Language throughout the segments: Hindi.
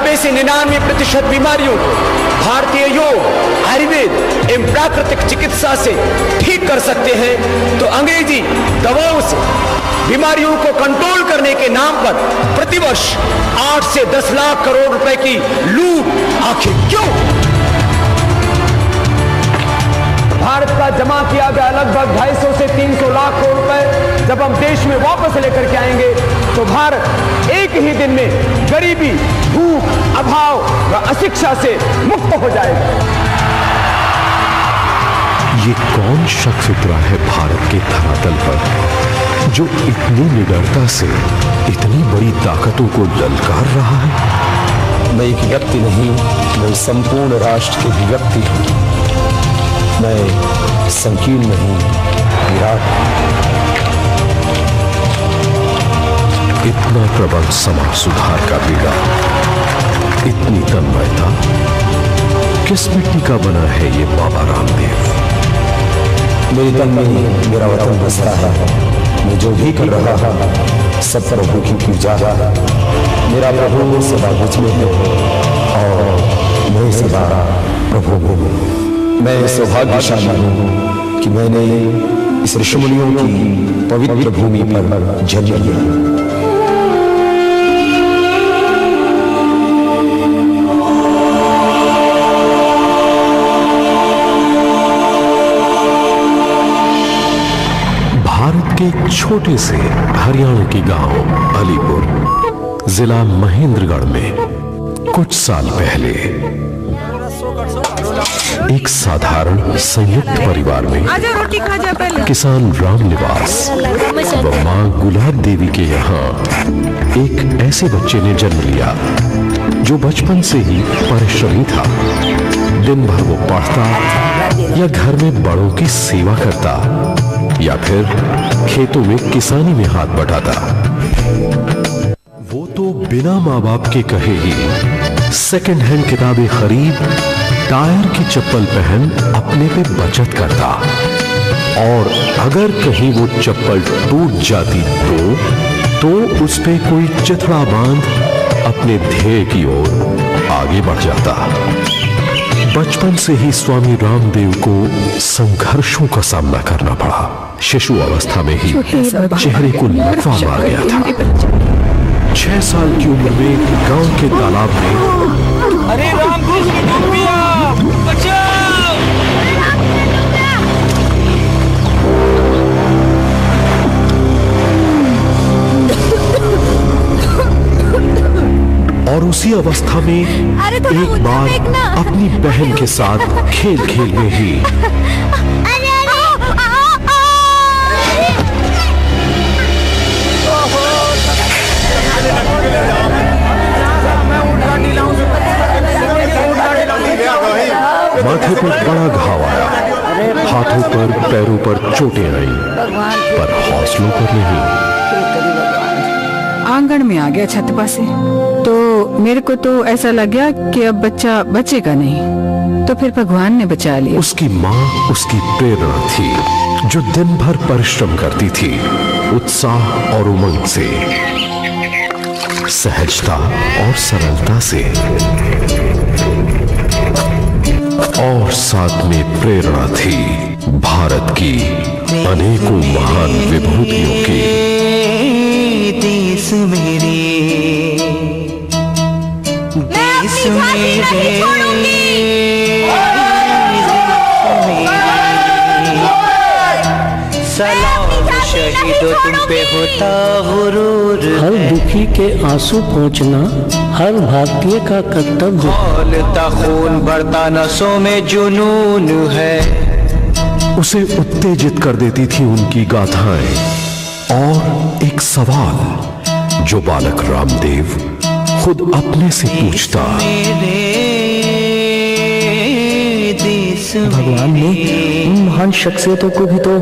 90 से 99% बीमारियों को भारतीय योग, आयुर्वेद एवं प्राकृतिक चिकित्सा से ठीक कर सकते हैं, तो अंग्रेजी दवाओं से बीमारियों को कंट्रोल करने के नाम पर प्रतिवर्ष 8 से 10 लाख करोड़ रुपए की लूट आखिर क्यों? भारत का जमा किया गया लगभग 250 से 300 लाख करोड़ रुपए जब हम देश में वापस लेकर के आएंगे तो भारत एक ही दिन में गरीबी, भूख, अभाव व अशिक्षा से मुक्त हो जाएगा। ये कौन शख्स उतरा है भारत के धरातल पर जो इतनी निडरता से इतनी बड़ी ताकतों को ललकार रहा है? मैं एक व्यक्ति नहीं, मैं संपूर्ण राष्ट्र की व्यक्ति हूँ। मैं संकीर्ण नहीं, विराट। इतना प्रबल समाज सुधार का बीड़ा, इतनी तन्मयता, किस मिट्टी का बना है ये बाबा रामदेव? मेरे तन में मेरा वतन बसता है। मैं जो भी कर रहा हूँ सब प्रभु की पूजा है। मेरा प्रभु सदा मुझ में है और मैं सदा प्रभु हूँ। मैं सौभाग्यशाली हूँ कि मैंने इस ऋषिमुनियों की पवित्र भूमि पर जन्म लिया। भारत के एक छोटे से हरियाणा के गांव अलीपुर, जिला महेंद्रगढ़ में कुछ साल पहले एक साधारण संयुक्त परिवार में किसान रामनिवास व मां गुलाब देवी के यहाँ एक ऐसे बच्चे ने जन्म लिया जो बचपन से ही परिश्रमी था। दिन भर वो पढ़ता या घर में बड़ों की सेवा करता या फिर खेतों में किसानी में हाथ बटाता। वो तो बिना माँ बाप के कहे ही सेकंड हैंड किताबें खरीद, टायर की चप्पल पहन अपने पे बचत करता और अगर कहीं वो चप्पल टूट जाती तो उस पे कोई चिथड़ा बांध अपने ध्येय की ओर आगे बढ़ जाता। बचपन से ही स्वामी रामदेव को संघर्षों का सामना करना पड़ा। शिशु अवस्था में ही चेहरे को लकवा मार गया था। 6 साल की उम्र में गांव के तालाब में अरे रामदेव की टोपिया बचाओ! और उसी अवस्था में एक बार अपनी बहन के साथ खेल खेल में ही माथे पर बड़ा घाव आया, हाथों पर पैरों पर चोटें आईं, पर हौसलों पर नहीं। आंगन में आ गया छतपा से, तो मेरे को तो ऐसा लग गया कि अब बच्चा बचेगा नहीं, तो फिर भगवान ने बचा लिया। उसकी माँ उसकी प्रेरणा थी जो दिन भर परिश्रम करती थी, उत्साह और उमंग से, सहजता और सरलता से, और साथ में प्रेरणा थी भारत की अनेकों महान विभूतियों की। देश मेरे, देश मेरे, सलाम शहीदों तुम पे होता गुरूर। हर दुखी के आंसू पहुंचना हर भारतीय का कर्तव्य। खौलता खून बढ़ता नसों में जुनून है। उसे उत्तेजित कर देती थी उनकी गाथाएं और एक सवाल जो बालक रामदेव खुद अपने से पूछता। भगवान ने उन महान शख्सियतों को भी तो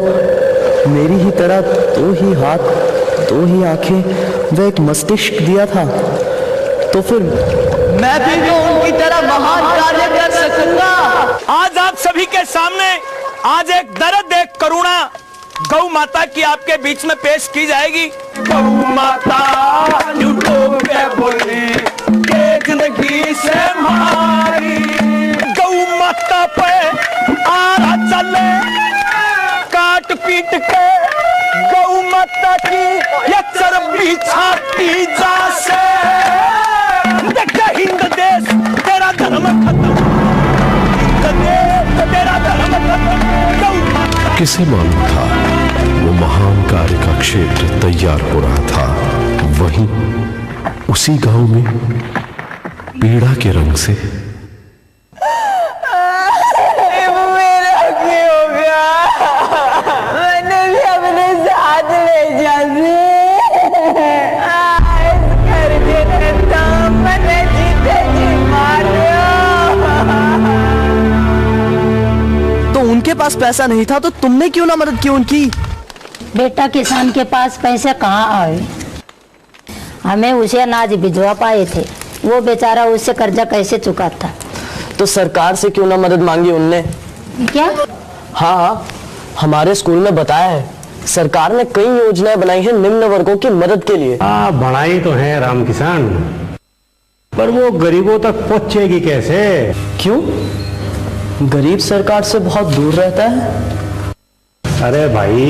मेरी ही तरह 2 ही हाथ, 2 ही आंखें व एक मस्तिष्क दिया था, तो फिर मैं भी तो उनकी तरह महान कार्य कर सकूंगा। आज आप सभी के सामने आज एक दर्द, एक करुणा गौ माता की आपके बीच में पेश की जाएगी। गौ माता झूठों पे बोले, एक जिंदगी से मारी। गौ माता पे आरा चले काट पीट के गौ माता की ये चर्बी छाती जा से। देख हिंद देश तेरा धर्म खत्म, हिंद देश तेरा धर्म खत्म। गौ माता किसे मालूम था वो महान कार्य का क्षेत्र तैयार हो रहा था। वहीं उसी गांव में पीड़ा के रंग से मेरा क्या हो गया? मैंने भी अपने साथ ले जाते मैंने जीते जी मार तो उनके पास पैसा नहीं था तो तुमने क्यों ना मदद की उनकी? बेटा किसान के पास पैसे कहाँ आए? हमें उसे अनाज भिजवा पाए थे, वो बेचारा उससे कर्जा कैसे चुकाता? तो सरकार से क्यों ना मदद मांगी उनने? क्या? हाँ, हमारे स्कूल में बताया है सरकार ने कई योजनाएं बनाई हैं निम्न वर्गों की मदद के लिए। बनाई तो है राम किसान, पर वो गरीबों तक पहुंचेगी कैसे? क्यों? गरीब सरकार से बहुत दूर रहता है। अरे भाई,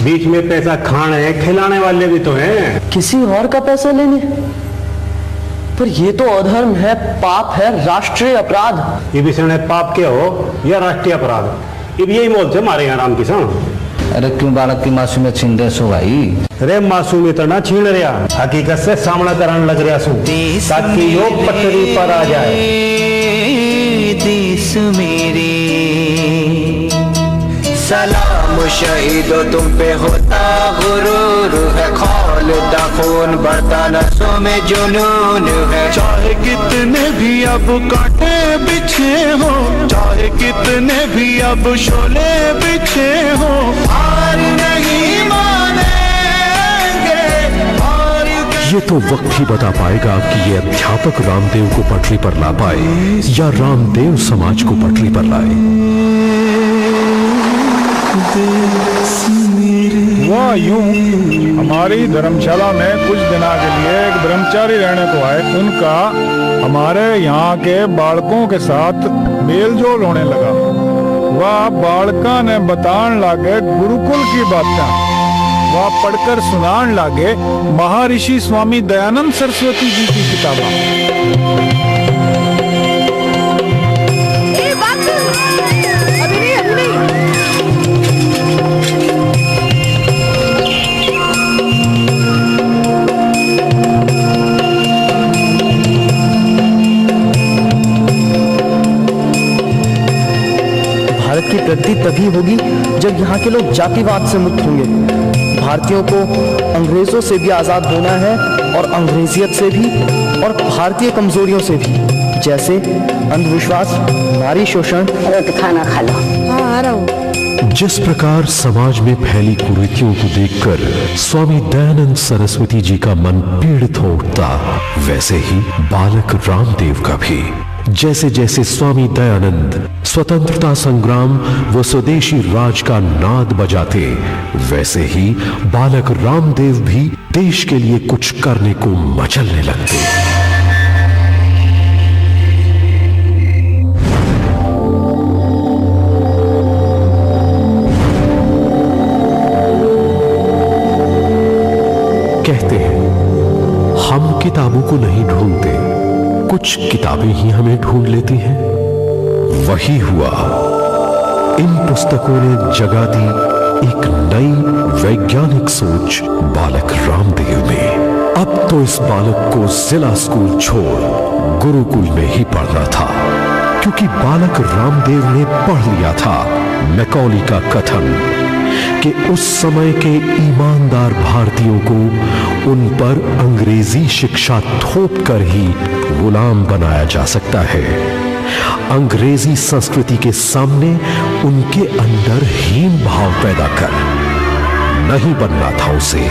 बीच में पैसा खाने खिलाने वाले भी तो हैं। किसी और का पैसा लेने? पर ये तो अधर्म है, पाप है, राष्ट्रीय अपराध। ये विषय पाप क्या हो या राष्ट्रीय अपराध, ये भी यही मोल से मारे हैं राम किसान। अरे क्यों बालक की मासूमियत छीन रहे सो भाई? अरे मासूमियत ना छीन रहा, हकीकत से सामना कराने लग रहा सू ताकि योग पटरी पर आ जाए। देश मेरे सलाम शहीदो तुम पे होता गुरूर है, खौलता खून बढ़ता नसों में जुनून है। चाहे कितने भी अब कांटे बिछे हो, चाहे कितने भी अब शोले बिछे हो, हार नहीं मानेंगे, हार। ये तो वक्त ही बता पाएगा कि ये अध्यापक रामदेव को पटरी पर ला पाए या रामदेव समाज को पटरी पर लाए। वह यूं हमारी धर्मशाला में कुछ दिनों के लिए एक ब्रह्मचारी रहने को आए। उनका हमारे यहाँ के बालकों के साथ मेलजोल होने लगा। वह बालका ने बतान लागे गुरुकुल की बातें, वह पढ़कर सुनान लागे महर्षि स्वामी दयानंद सरस्वती जी की किताबें। भारत की प्रगति तभी होगी जब यहाँ के लोग जातिवाद से मुक्त होंगे। भारतीयों को अंग्रेजों से भी आजाद होना है, और अंग्रेजियत से भी, और भारतीय कमजोरियों से भी, जैसे अंधविश्वास, नारी शोषण। खाना खा लो। हाँ, आ रहा हूँ। जिस प्रकार समाज में फैली कुरीतियों को देखकर स्वामी दयानंद सरस्वती जी का मन पीड़ित हो उठता, वैसे ही बालक रामदेव का भी। जैसे जैसे स्वामी दयानंद स्वतंत्रता संग्राम व स्वदेशी राज का नाद बजाते, वैसे ही बालक रामदेव भी देश के लिए कुछ करने को मचलने लगते। कहते हैं हम किताबों को नहीं ढूंढते, कुछ किताबें ही हमें ढूंढ लेती हैं। वही हुआ। इन पुस्तकों ने जगा दी एक नई वैज्ञानिक सोच बालक रामदेव में। अब तो इस बालक को जिला स्कूल छोड़ गुरुकुल में ही पढ़ना था, क्योंकि बालक रामदेव ने पढ़ लिया था मैकॉली का कथन कि उस समय के ईमानदार भारतीयों को उन पर अंग्रेजी शिक्षा थोप कर ही गुलाम बनाया जा सकता है। अंग्रेजी संस्कृति के सामने उनके अंदर हीन भाव पैदा कर नहीं बनना था उसे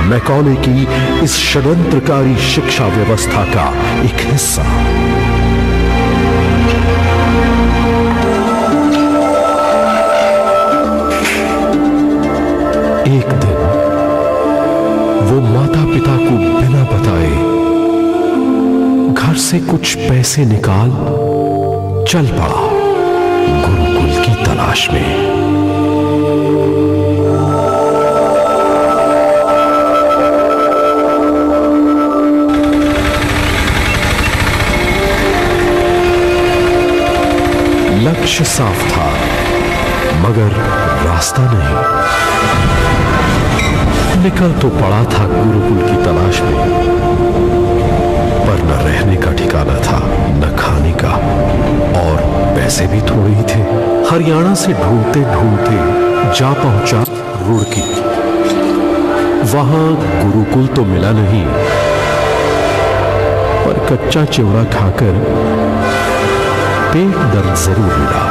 मैकॉले की इस षड्यंत्रकारी शिक्षा व्यवस्था का एक हिस्सा। एक दिन वो माता पिता को बिना बताए घर से कुछ पैसे निकाल चल पड़ा गुरुकुल की तलाश में। लक्ष्य साफ था मगर रास्ता नहीं। निकल तो पड़ा था गुरुकुल की तलाश में, पर न रहने का ठिकाना था न खाने का, और पैसे भी थोड़े ही थे। हरियाणा से ढूंढते ढूंढते जा पहुंचा रुड़की। वहां गुरुकुल तो मिला नहीं, पर कच्चा चिवड़ा खाकर पेट दर्द जरूर मिला।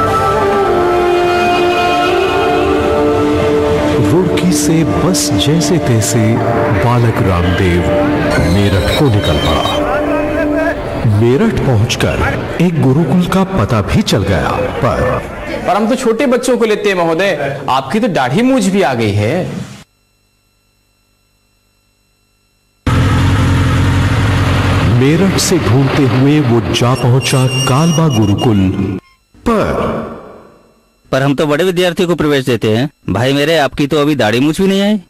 रुड़की से बस जैसे तैसे बालक रामदेव मेरठ को निकल पड़ा। मेरठ पहुंचकर एक गुरुकुल का पता भी चल गया, पर हम तो छोटे बच्चों को लेते हैं महोदय, आपकी तो दाढ़ी मूंछ भी आ गई है। मेरठ से ढूंढते हुए वो जा पहुंचा कालबा गुरुकुल, पर हम तो बड़े विद्यार्थियों को प्रवेश देते हैं। भाई मेरे, आपकी तो अभी दाढ़ी मूंछ भी नहीं आई।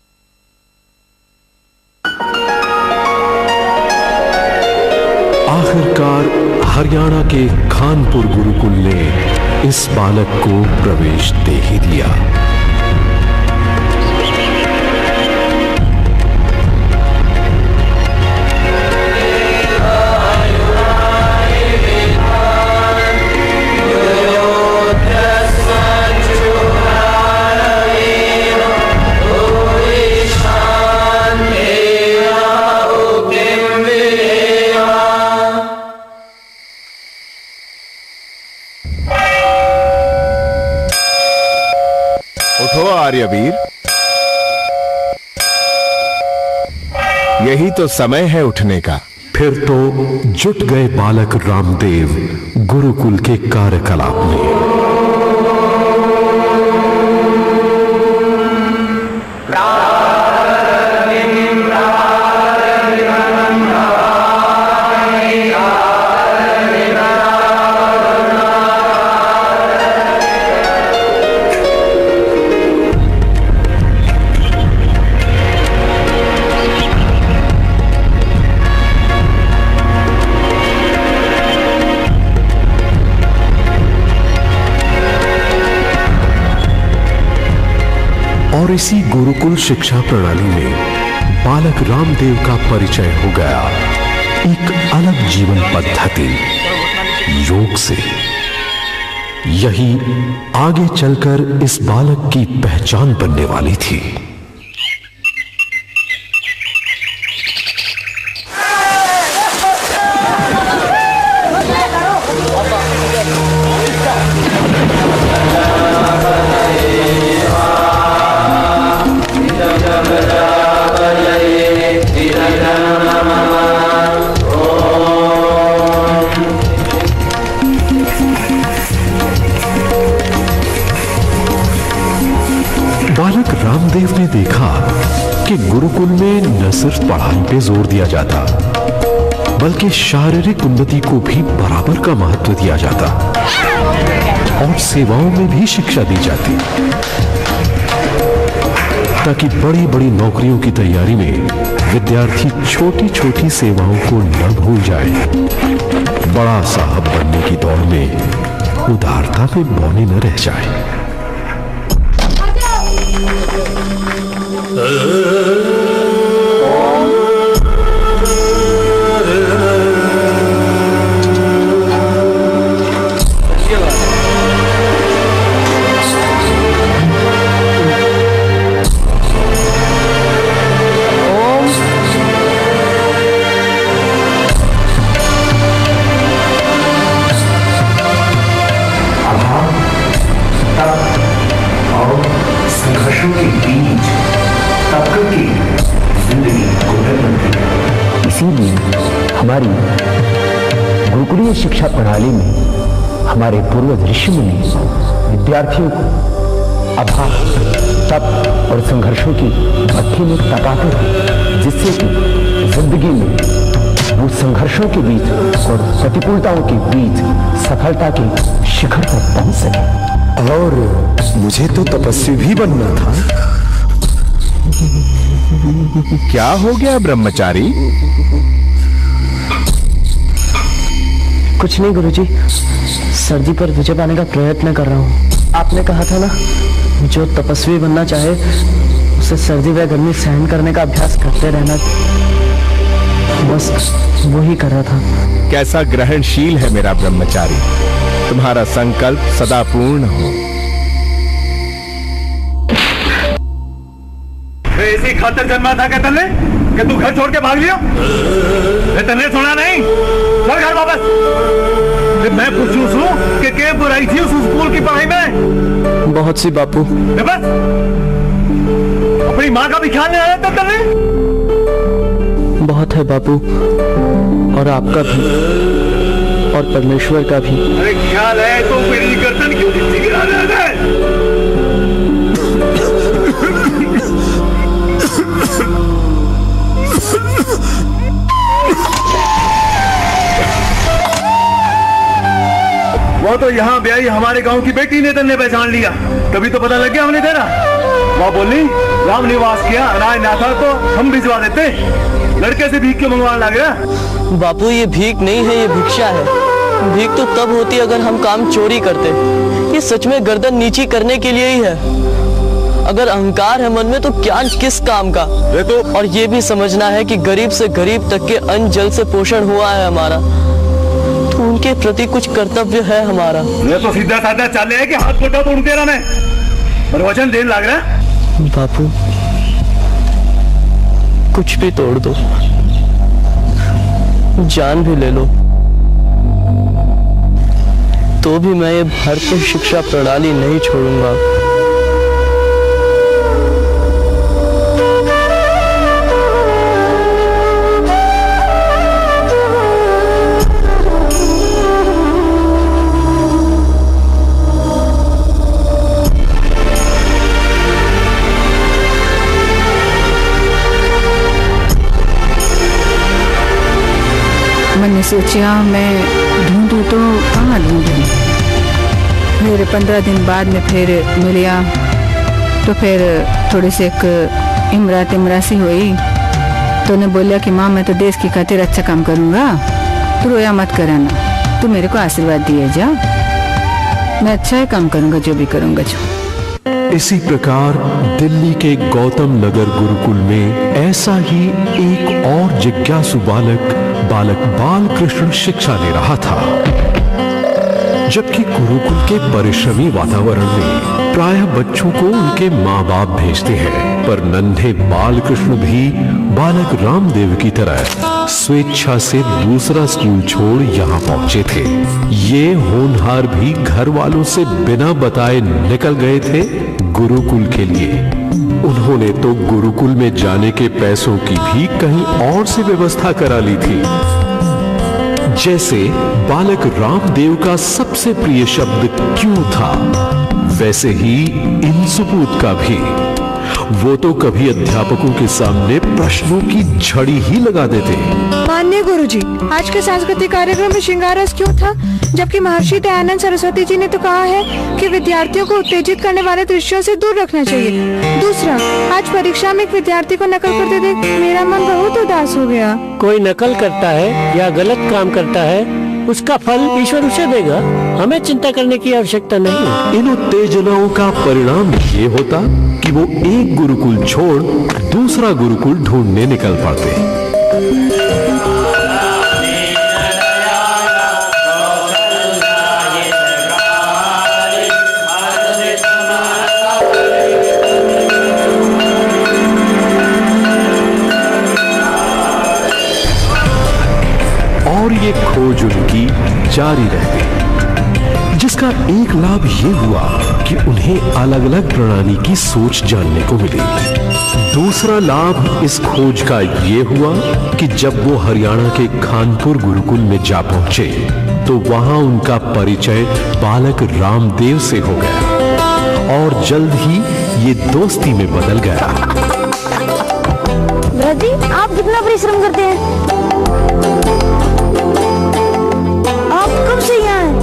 आखिरकार हरियाणा के खानपुर गुरुकुल ने इस बालक को प्रवेश दे ही दिया। आर्यवीर, यही तो समय है उठने का। फिर तो जुट गए बालक रामदेव गुरुकुल के कार्यकलाप में। और इसी गुरुकुल शिक्षा प्रणाली में बालक रामदेव का परिचय हो गया एक अलग जीवन पद्धति, योग से। यही आगे चलकर इस बालक की पहचान बनने वाली थी। बालक रामदेव ने देखा कि गुरुकुल में न सिर्फ पढ़ाई पे जोर दिया जाता, बल्कि शारीरिक उन्नति को भी बराबर का महत्व दिया जाता और सेवाओं में भी शिक्षा दी जाती, ताकि बड़ी बड़ी नौकरियों की तैयारी में विद्यार्थी छोटी छोटी सेवाओं को न भूल जाए। बड़ा साहब बनने की दौड़ में उदारता में बौने न रह जाए। इसीलिए हमारी गुरुकुलीय शिक्षा प्रणाली में हमारे पूर्वज ऋषि मुनि विद्यार्थियों को अभाव, तप और संघर्षों की भट्ठी में तपाते थे, जिससे कि जिंदगी में मजबूत संघर्षों के बीच और प्रतिकूलताओं के बीच सफलता के शिखर पर पहुंच सके। और मुझे तो तपस्वी भी बनना था। क्या हो गया ब्रह्मचारी? कुछ नहीं गुरुजी, सर्दी पर विजय पाने का प्रयत्न कर रहा हूँ। आपने कहा था ना, जो तपस्वी बनना चाहे उसे सर्दी व गर्मी सहन करने का अभ्यास करते रहना, बस वही कर रहा था। कैसा ग्रहणशील है मेरा ब्रह्मचारी, तुम्हारा संकल्प सदा पूर्ण हो। इसी खातिर जन्मा था क्या तन्ने कि तू घर छोड़ के भाग लिया? तन्ने सुना नहीं? चल घर वापस। मैं पूछूं कि क्या बुराई थी उस स्कूल की पढ़ाई में? बहुत सी बापू। बस अपनी माँ का भी ख्याल नहीं आया था तन्ने? बहुत है बापू, और आपका भी और परमेश्वर का भी। अरे ख्याल है तो मेरी गर्दन क्यों नीचे गिरा रहा है? वो तो यहाँ ब्याही हमारे गांव की बेटी ने तन्ने पहचान लिया, तभी तो पता लग गया हमने तेरा। वह बोली राम निवास किया, अनाज ना था तो हम भिजवा देते, लड़के से भीख क्यों मंगवाने लग गया? बापू ये भीख नहीं है, ये भिक्षा है। भीख तो तब होती अगर हम काम चोरी करते। ये सच में गर्दन नीची करने के लिए ही है। अगर अहंकार है मन में तो क्या किस काम का? तो और ये भी समझना है कि गरीब से गरीब तक के अन्न जल से पोषण हुआ है हमारा, तो उनके प्रति कुछ कर्तव्य है हमारा। ये तो सीधा साधा चाले है कि हाथ फोटा तोड़ दे रहा मैं, पर वचन देने लग रहा है। बापू कुछ भी तोड़ दो, जान भी ले लो, तो भी मैं ये भारतीय शिक्षा प्रणाली नहीं छोड़ूंगा। मैंने सोचा मैं ढूंढूं तो कहाँ ढूंढूं। फिर 15 दिन बाद में फिर मिलिया, तो फिर थोड़ी सी एक इमरा सी हुई, तो उन्हें बोलिया कि माँ मैं तो देश की खातिर अच्छा काम करूँगा, तू रोया मत कराना, तू मेरे को आशीर्वाद दिए जा, मैं अच्छा ही काम करूँगा जो भी करूँगा जो। इसी प्रकार दिल्ली के गौतम नगर गुरुकुल में ऐसा ही एक और जिज्ञासु बालक बाल कृष्ण शिक्षा ले रहा था। जबकि गुरुकुल के परिश्रमी वातावरण में प्रायः बच्चों को उनके माँ बाप भेजते हैं, पर नन्हे बाल कृष्ण भी बालक रामदेव की तरह स्वेच्छा से दूसरा स्कूल छोड़ यहाँ पहुंचे थे। ये होनहार भी घर वालों से बिना बताए निकल गए थे गुरुकुल के लिए। उन्होंने तो गुरुकुल में जाने के पैसों की भी कहीं और से व्यवस्था करा ली थी। जैसे बालक रामदेव का सबसे प्रिय शब्द क्यों था, वैसे ही इन सुपूत का भी। वो तो कभी अध्यापकों के सामने प्रश्नों की झड़ी ही लगा देते। माननीय गुरुजी, आज के सांस्कृतिक कार्यक्रम में श्रृंगार रस क्यों था, जबकि महर्षि दयानंद सरस्वती जी ने तो कहा है कि विद्यार्थियों को उत्तेजित करने वाले दृश्यों से दूर रखना चाहिए। दूसरा, आज परीक्षा में एक विद्यार्थी को नकल करते देख मेरा मन बहुत उदास हो गया। कोई नकल करता है या गलत काम करता है, उसका फल ईश्वर उसे देगा, हमें चिंता करने की आवश्यकता नहीं। इन उत्तेजनाओं का परिणाम ये होता कि वो एक गुरुकुल छोड़ दूसरा गुरुकुल ढूंढने निकल पड़ते। और ये खोज उनकी जारी रहती, जिसका एक लाभ ये हुआ कि उन्हें अलग अलग प्रणाली की सोच जानने को मिली। दूसरा लाभ इस खोज का ये हुआ कि जब वो हरियाणा के खानपुर गुरुकुल में जा पहुंचे तो वहां उनका परिचय बालक रामदेव से हो गया और जल्द ही ये दोस्ती में बदल गया। ब्रजी, आप कितना परिश्रम करते हैं? आप कब से यहाँ हैं?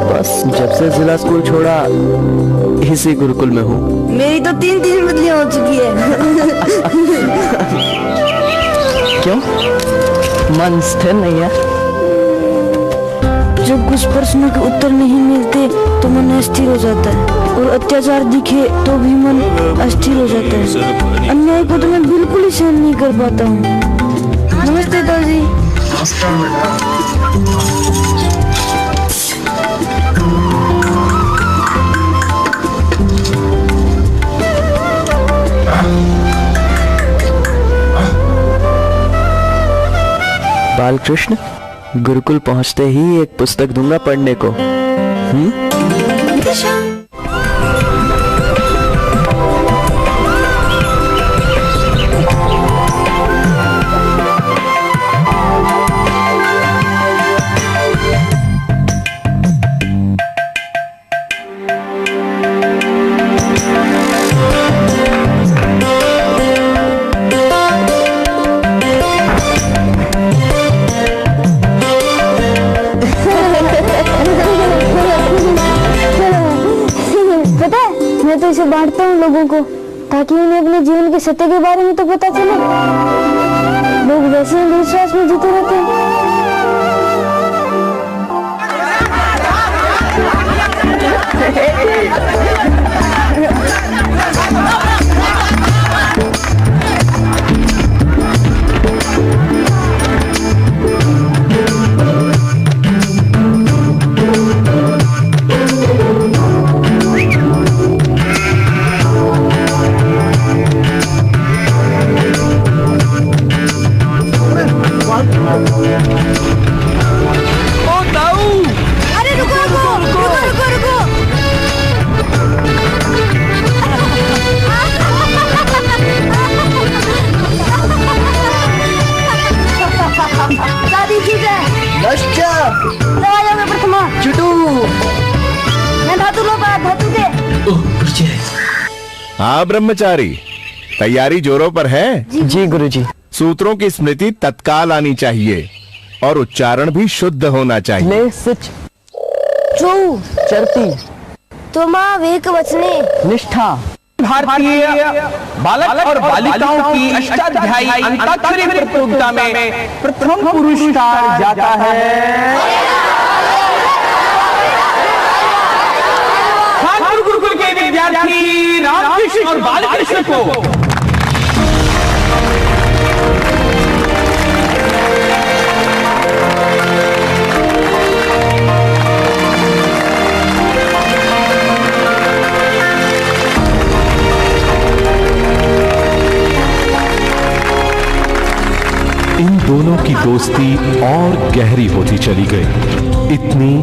बस जब से जिला स्कूल छोड़ा इसी गुरुकुल में हूँ। मेरी तो 3 बदलियां हो चुकी है। क्यों? मन स्थिर नहीं है? जब कुछ प्रश्नों के उत्तर नहीं मिलते तो मन अस्थिर हो जाता है, और अत्याचार दिखे तो भी मन अस्थिर हो जाता है। अन्याय को तो मैं बिल्कुल ही सहन नहीं कर पाता हूँ। नमस्ते दादी। बालकृष्ण, गुरुकुल पहुंचते ही एक पुस्तक दूंगा पढ़ने को। इसे बांटता हूँ लोगों को, ताकि उन्हें अपने जीवन के सत्य के बारे में तो पता चले। लोग वैसे ही विश्वास में जीते रहते हैं। हाँ ब्रह्मचारी, तैयारी जोरों पर है? जी गुरुजी। सूत्रों की स्मृति तत्काल आनी चाहिए और उच्चारण भी शुद्ध होना चाहिए। ले सिच चौ चरती तो माँ वेक वचने निष्ठा। भारतीय बालक और बालिकाओं की अष्टाध्यायी अंताक्षरी प्रतियोगिता में प्रथम पुरस्कार जाता है खानपुर गुरुकुल के विद्यार्थी रामकृष्ण और बालकृष्ण को। इन दोनों की दोस्ती और गहरी होती चली गई, इतनी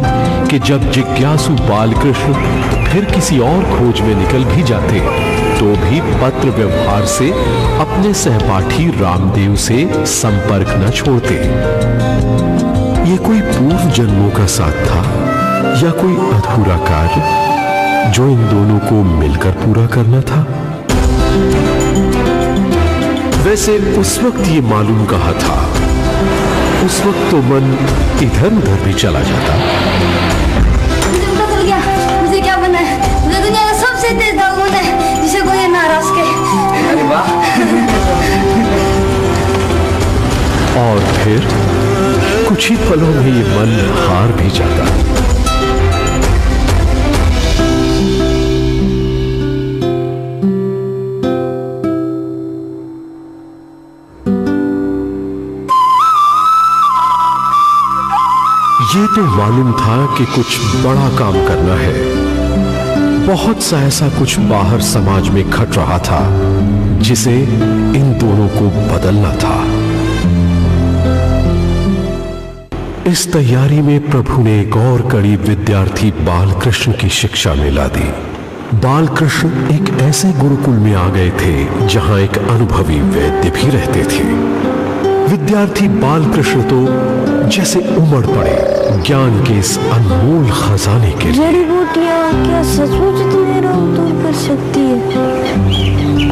कि जब जिज्ञासु बालकृष्ण फिर किसी और खोज में निकल भी जाते तो भी पत्र व्यवहार से अपने सहपाठी रामदेव से संपर्क न छोड़ते। ये कोई पूर्व जन्मों का साथ था या कोई अधूरा कार्य जो इन दोनों को मिलकर पूरा करना था? वैसे उस वक्त ये मालूम कहा था, उस वक्त तो मन इधर उधर भी चला जाता। मुझे पता चल गया मुझे क्या बनना है। मुझे दुनिया का सबसे तेज दाग बनना है जिसे कोई नाराज करे। अरे वाह। और फिर कुछ ही पलों में ये मन हार भी जाता। ये तो मालूम था कि कुछ बड़ा काम करना है। बहुत सा ऐसा कुछ बाहर समाज में घट रहा था जिसे इन दोनों को बदलना था। इस तैयारी में प्रभु ने एक और कड़ी विद्यार्थी बालकृष्ण की शिक्षा में ला दी। बालकृष्ण एक ऐसे गुरुकुल में आ गए थे जहां एक अनुभवी वैद्य भी रहते थे। विद्यार्थी बालकृष्ण तो जैसे उमड़ पड़े ज्ञान के इस अनमोल खजाने के लिए। जड़ी बूटियां क्या सचमुच इतने रोग दूर कर सकती है?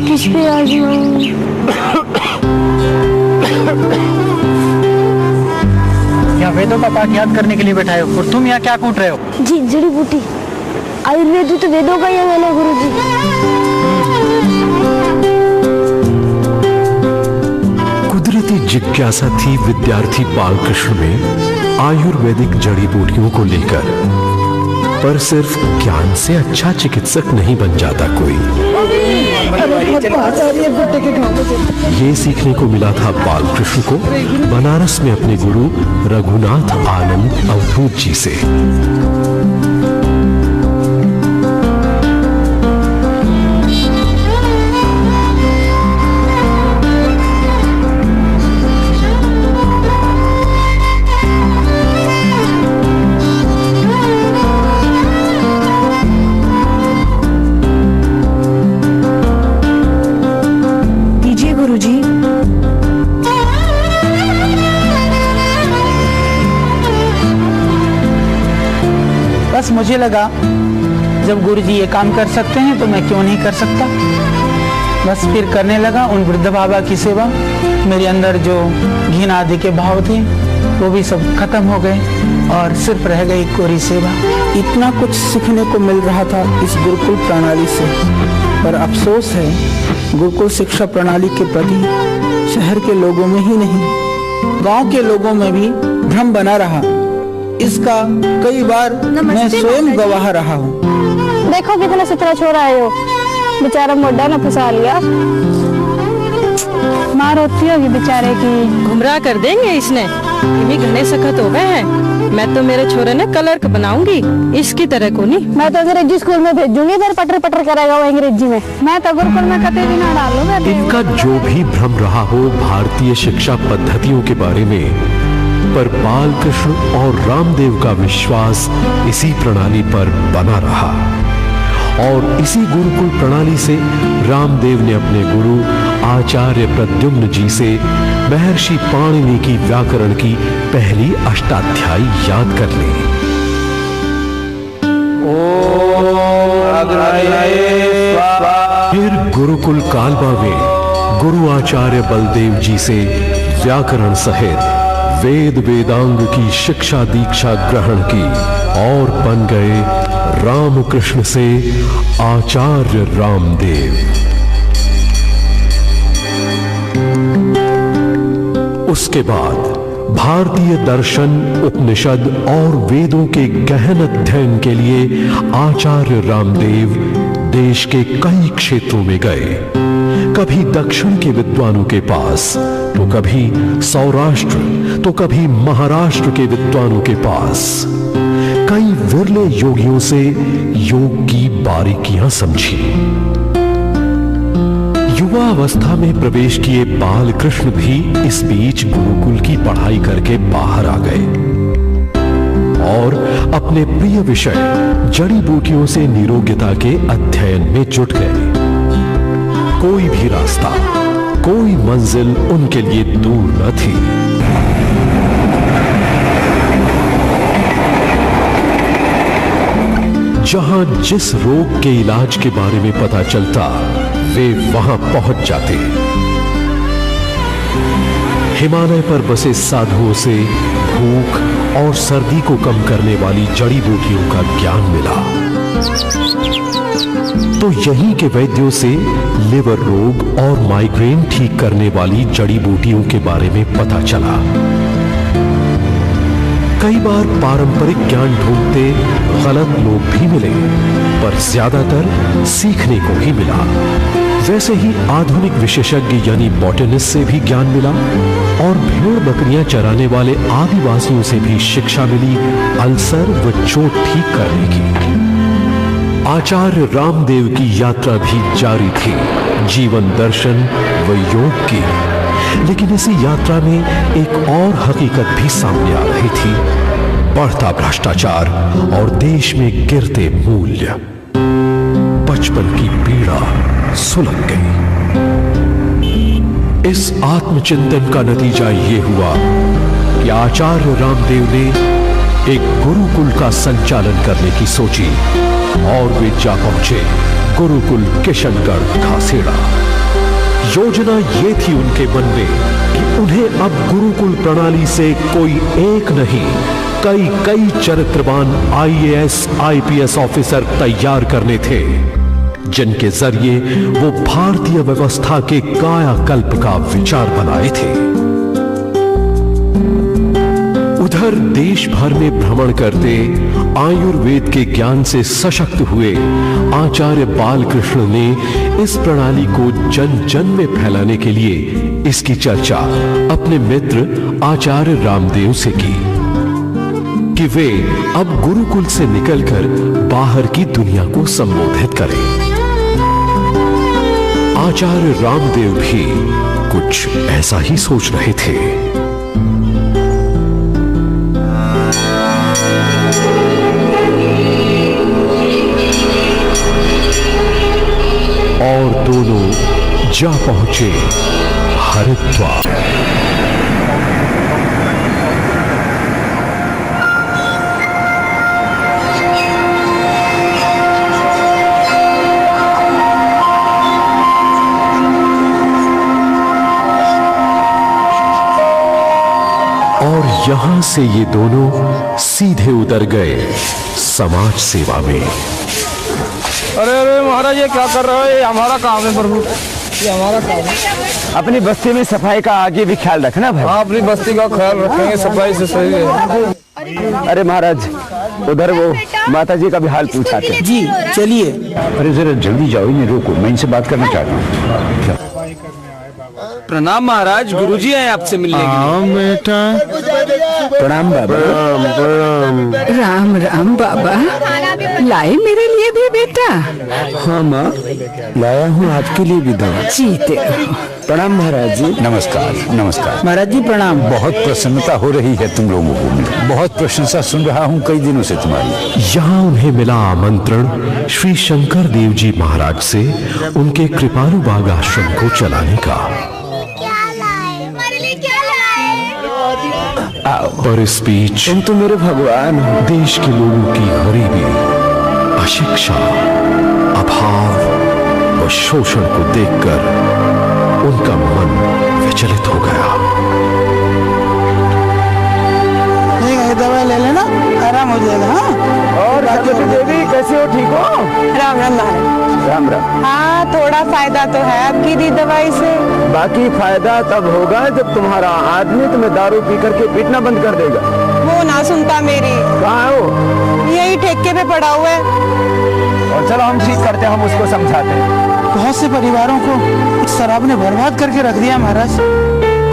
किस पे आजमाऊं? वेदों का पाठ याद करने के लिए बैठाए हो और तुम यहाँ क्या कूट रहे हो? जी जड़ी बूटी आयुर्वेद तो वेदों का ही अंग है गुरुजी। कुदरती जिज्ञासा थी विद्यार्थी बालकृष्ण में आयुर्वेदिक जड़ी बूटियों को लेकर, पर सिर्फ ज्ञान से अच्छा चिकित्सक नहीं बन जाता कोई। ये सीखने को मिला था बालकृष्ण को बनारस में अपने गुरु रघुनाथ आनंद अवधूत जी से। मुझे लगा जब गुरुजी ये काम कर सकते हैं तो मैं क्यों नहीं कर सकता। बस फिर करने लगा उन वृद्ध बाबा की सेवा। मेरे अंदर जो घिन आदि के भाव थे वो भी सब खत्म हो गए और सिर्फ रह गई कोरी सेवा। इतना कुछ सीखने को मिल रहा था इस गुरुकुल प्रणाली से, पर अफसोस है गुरुकुल शिक्षा प्रणाली के प्रति शहर के लोगों में ही नहीं गांव के लोगों में भी भ्रम बना रहा। इसका कई बार मैं स्वयं गवाह रहा हूँ। देखो कितना सुथरा छोरा है वो, बेचारा मोटा न फंसा लिया। मार होती होगी बेचारे की। गुमराह कर देंगे इसने, ये घने सख्त हो गए हैं। मैं तो मेरे छोरे ने क्लर्क बनाऊंगी, इसकी तरह को नहीं। मैं तो अंग्रेजी स्कूल में भेजूंगी, इधर पटर पटर करेगा वो अंग्रेजी में। मैं तो गुरुकुल में कतई भी ना डालूंगा। इनका जो भी भ्रम रहा हो भारतीय शिक्षा पद्धतियों के बारे में, पर बालकृष्ण और रामदेव का विश्वास इसी प्रणाली पर बना रहा और इसी गुरुकुल प्रणाली से रामदेव ने अपने गुरु आचार्य प्रद्युम्न जी से महर्षि पाणिनि की व्याकरण की पहली अष्टाध्यायी याद कर ली। फिर गुरुकुल कालबा में गुरु आचार्य बलदेव जी से व्याकरण सहित वेद वेदांग की शिक्षा दीक्षा ग्रहण की और बन गए रामकृष्ण से आचार्य रामदेव। उसके बाद भारतीय दर्शन, उपनिषद और वेदों के गहन अध्ययन के लिए आचार्य रामदेव देश के कई क्षेत्रों में गए। कभी दक्षिण के विद्वानों के पास, तो कभी सौराष्ट्र, तो कभी महाराष्ट्र के विद्वानों के पास। कई विरले योगियों से योग की बारीकियां समझी। युवा अवस्था में प्रवेश किए बालकृष्ण भी इस बीच गुरुकुल की पढ़ाई करके बाहर आ गए और अपने प्रिय विषय जड़ी बूटियों से निरोग्यता के अध्ययन में जुट गए। कोई भी रास्ता, कोई मंजिल उनके लिए दूर न थी। जहां जिस रोग के इलाज के बारे में पता चलता वे वहां पहुंच जाते। हिमालय पर बसे साधुओं से भूख और सर्दी को कम करने वाली जड़ी बूटियों का ज्ञान मिला, तो यहीं के वैद्यों से लिवर रोग और माइग्रेन ठीक करने वाली जड़ी बूटियों के बारे में पता चला। कई बार पारंपरिक ज्ञान ढूंढते गलत लोग भी मिले, पर ज्यादातर सीखने को ही मिला। वैसे ही आधुनिक विशेषज्ञ यानी बॉटनिस्ट से भी ज्ञान मिला और भेड़ बकरियां चराने वाले आदिवासियों से भी शिक्षा मिली अल्सर व चोट ठीक करने की। आचार्य रामदेव की यात्रा भी जारी थी, जीवन दर्शन व योग की। लेकिन इसी यात्रा में एक और हकीकत भी सामने आ रही थी, बढ़ता भ्रष्टाचार और देश में गिरते मूल्य। बचपन की पीड़ा सुलग गई। इस आत्मचिंतन का नतीजा ये हुआ कि आचार्य रामदेव ने एक गुरुकुल का संचालन करने की सोची और वे जा पहुंचे गुरुकुल किशनगढ़ खासेड़ा। योजना ये थी उनके मन में कि उन्हें अब गुरुकुल प्रणाली से कोई एक नहीं, कई कई चरित्रवान IAS IPS ऑफिसर तैयार करने थे, जिनके जरिए वो भारतीय व्यवस्था के कायाकल्प का विचार बनाए थे। उधर देश भर में भ्रमण करते आयुर्वेद के ज्ञान से सशक्त हुए आचार्य बालकृष्ण ने इस प्रणाली को जन जन में फैलाने के लिए इसकी चर्चा अपने मित्र आचार्य रामदेव से की कि वे अब गुरुकुल से निकलकर बाहर की दुनिया को संबोधित करें। आचार्य रामदेव भी कुछ ऐसा ही सोच रहे थे। और दोनों जा पहुंचे हरिद्वार। और यहां से ये दोनों सीधे उतर गए समाज सेवा में। अरे अरे महाराज, ये क्या कर रहे हो? ये हमारा काम है प्रभु, ये हमारा काम है। अपनी बस्ती में सफाई का आगे भी ख्याल रखना भाई। हाँ, अपनी बस्ती का ख्याल रखेंगे, सफाई से सही है। अरे महाराज, उधर वो माता जी का भी हाल पूछाते हैं। जी चलिए। अरे जरा जल्दी जाओ, इन्हें रोको, मैं इनसे बात करना चाहता हूँ। प्रणाम महाराज, गुरुजी आए आपसे मिलने के लिए। हाँ बेटा। प्रणाम बाबा। राम राम बाबा, लाए मेरे लिए भी बेटा? हाँ माँ, लाया हूँ आपके लिए भी दवा। जीते प्रणाम महाराज जी। नमस्कार नमस्कार महाराज जी प्रणाम। बहुत प्रसन्नता हो रही है तुम लोगों को, बहुत प्रशंसा सुन रहा हूँ कई दिनों से तुम्हारी। यहाँ उन्हें मिला आमंत्रण श्री शंकर देव जी महाराज से उनके कृपालु बाग आश्रम को चलाने का। पर इस बीच तुम तो मेरे भगवान हो। देश के लोगों की गरीबी, अशिक्षा, अभाव व शोषण को देखकर उनका मन विचलित हो गया। दवा ले लेना, आराम हो जाएगा। हाँ। और राजवती देवी कैसे हो? ठीक हो? राम राम महाराज। राम राम। हाँ, थोड़ा फायदा तो है आपकी दी दवाई से। बाकी फायदा तब होगा जब तुम्हारा आदमी तुम्हें दारू पी करके पीटना बंद कर देगा। वो ना सुनता मेरी। कहाँ है वो? यही ठेके पे पड़ा हुआ है। और चलो हम ठीक करते हैं, हम उसको समझाते हैं। बहुत से परिवारों को शराब ने बर्बाद करके रख दिया महाराज।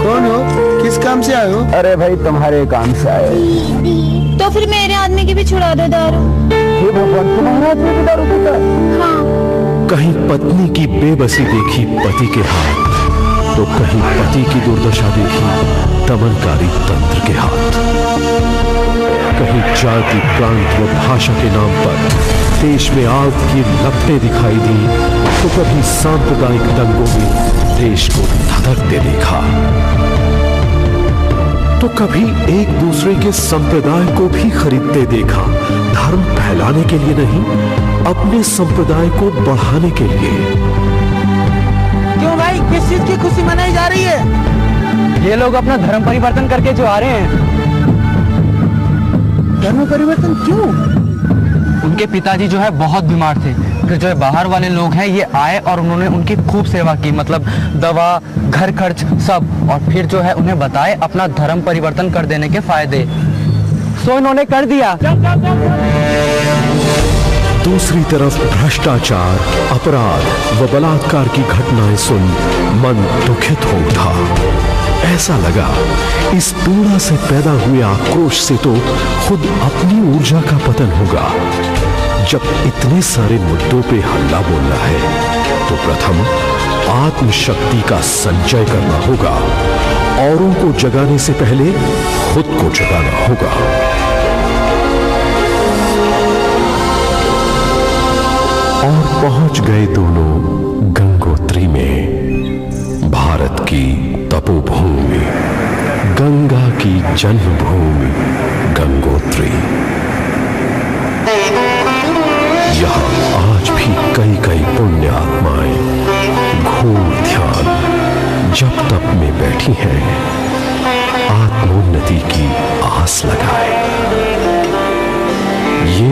कौन हो? किस काम से आए हो? अरे भाई, तुम्हारे काम से आए। तो फिर मेरे आदमी की भी छुड़ा दो दारू। हे भगवान, तुम्हारा आदमी भी दारू पीता है? हाँ। कहीं पत्नी की बेबसी देखी पति के हाथ, तो कहीं पति की दुर्दशा देखी दमनकारी तंत्र के हाथ। कहीं जाति, प्रांत व भाषा के नाम पर देश में आग की लपटें दिखाई दी, तो कभी सांप्रदायिक दंगों में देश को धधकते देखा, तो कभी एक दूसरे के संप्रदाय को भी खरीदते देखा, धर्म फैलाने के लिए नहीं, अपने संप्रदाय को बढ़ाने के लिए। क्यों भाई, किस चीज की खुशी मनाई जा रही है? ये लोग अपना धर्म परिवर्तन करके जो आ रहे हैं। धर्म परिवर्तन क्यों? उनके पिताजी जो है बहुत बीमार थे, फिर जो है बाहर वाले लोग हैं ये आए और उन्होंने उनकी खूब सेवा की, मतलब दवा, घर खर्च सब, और फिर जो है उन्हें बताए अपना धर्म परिवर्तन कर देने के फायदे। सो इन्होंने कर दिया। दूसरी तरफ भ्रष्टाचार, अपराध व बलात्कार की घटनाएं सुन मन दुखित हो उठा। ऐसा लगा इस पीड़ा से पैदा हुए आक्रोश से तो खुद अपनी ऊर्जा का पतन होगा। जब इतने सारे मुद्दों पे हल्ला बोलना है तो प्रथम आत्मशक्ति का संचय करना होगा, औरों को जगाने से पहले खुद को जगाना होगा। और पहुंच गए दोनों गंगोत्री में, भारत की तपोभूमि, गंगा की जन्मभूमि गंगोत्री। यहाँ आज भी कई कई पुण्य आत्माएं घोर ध्यान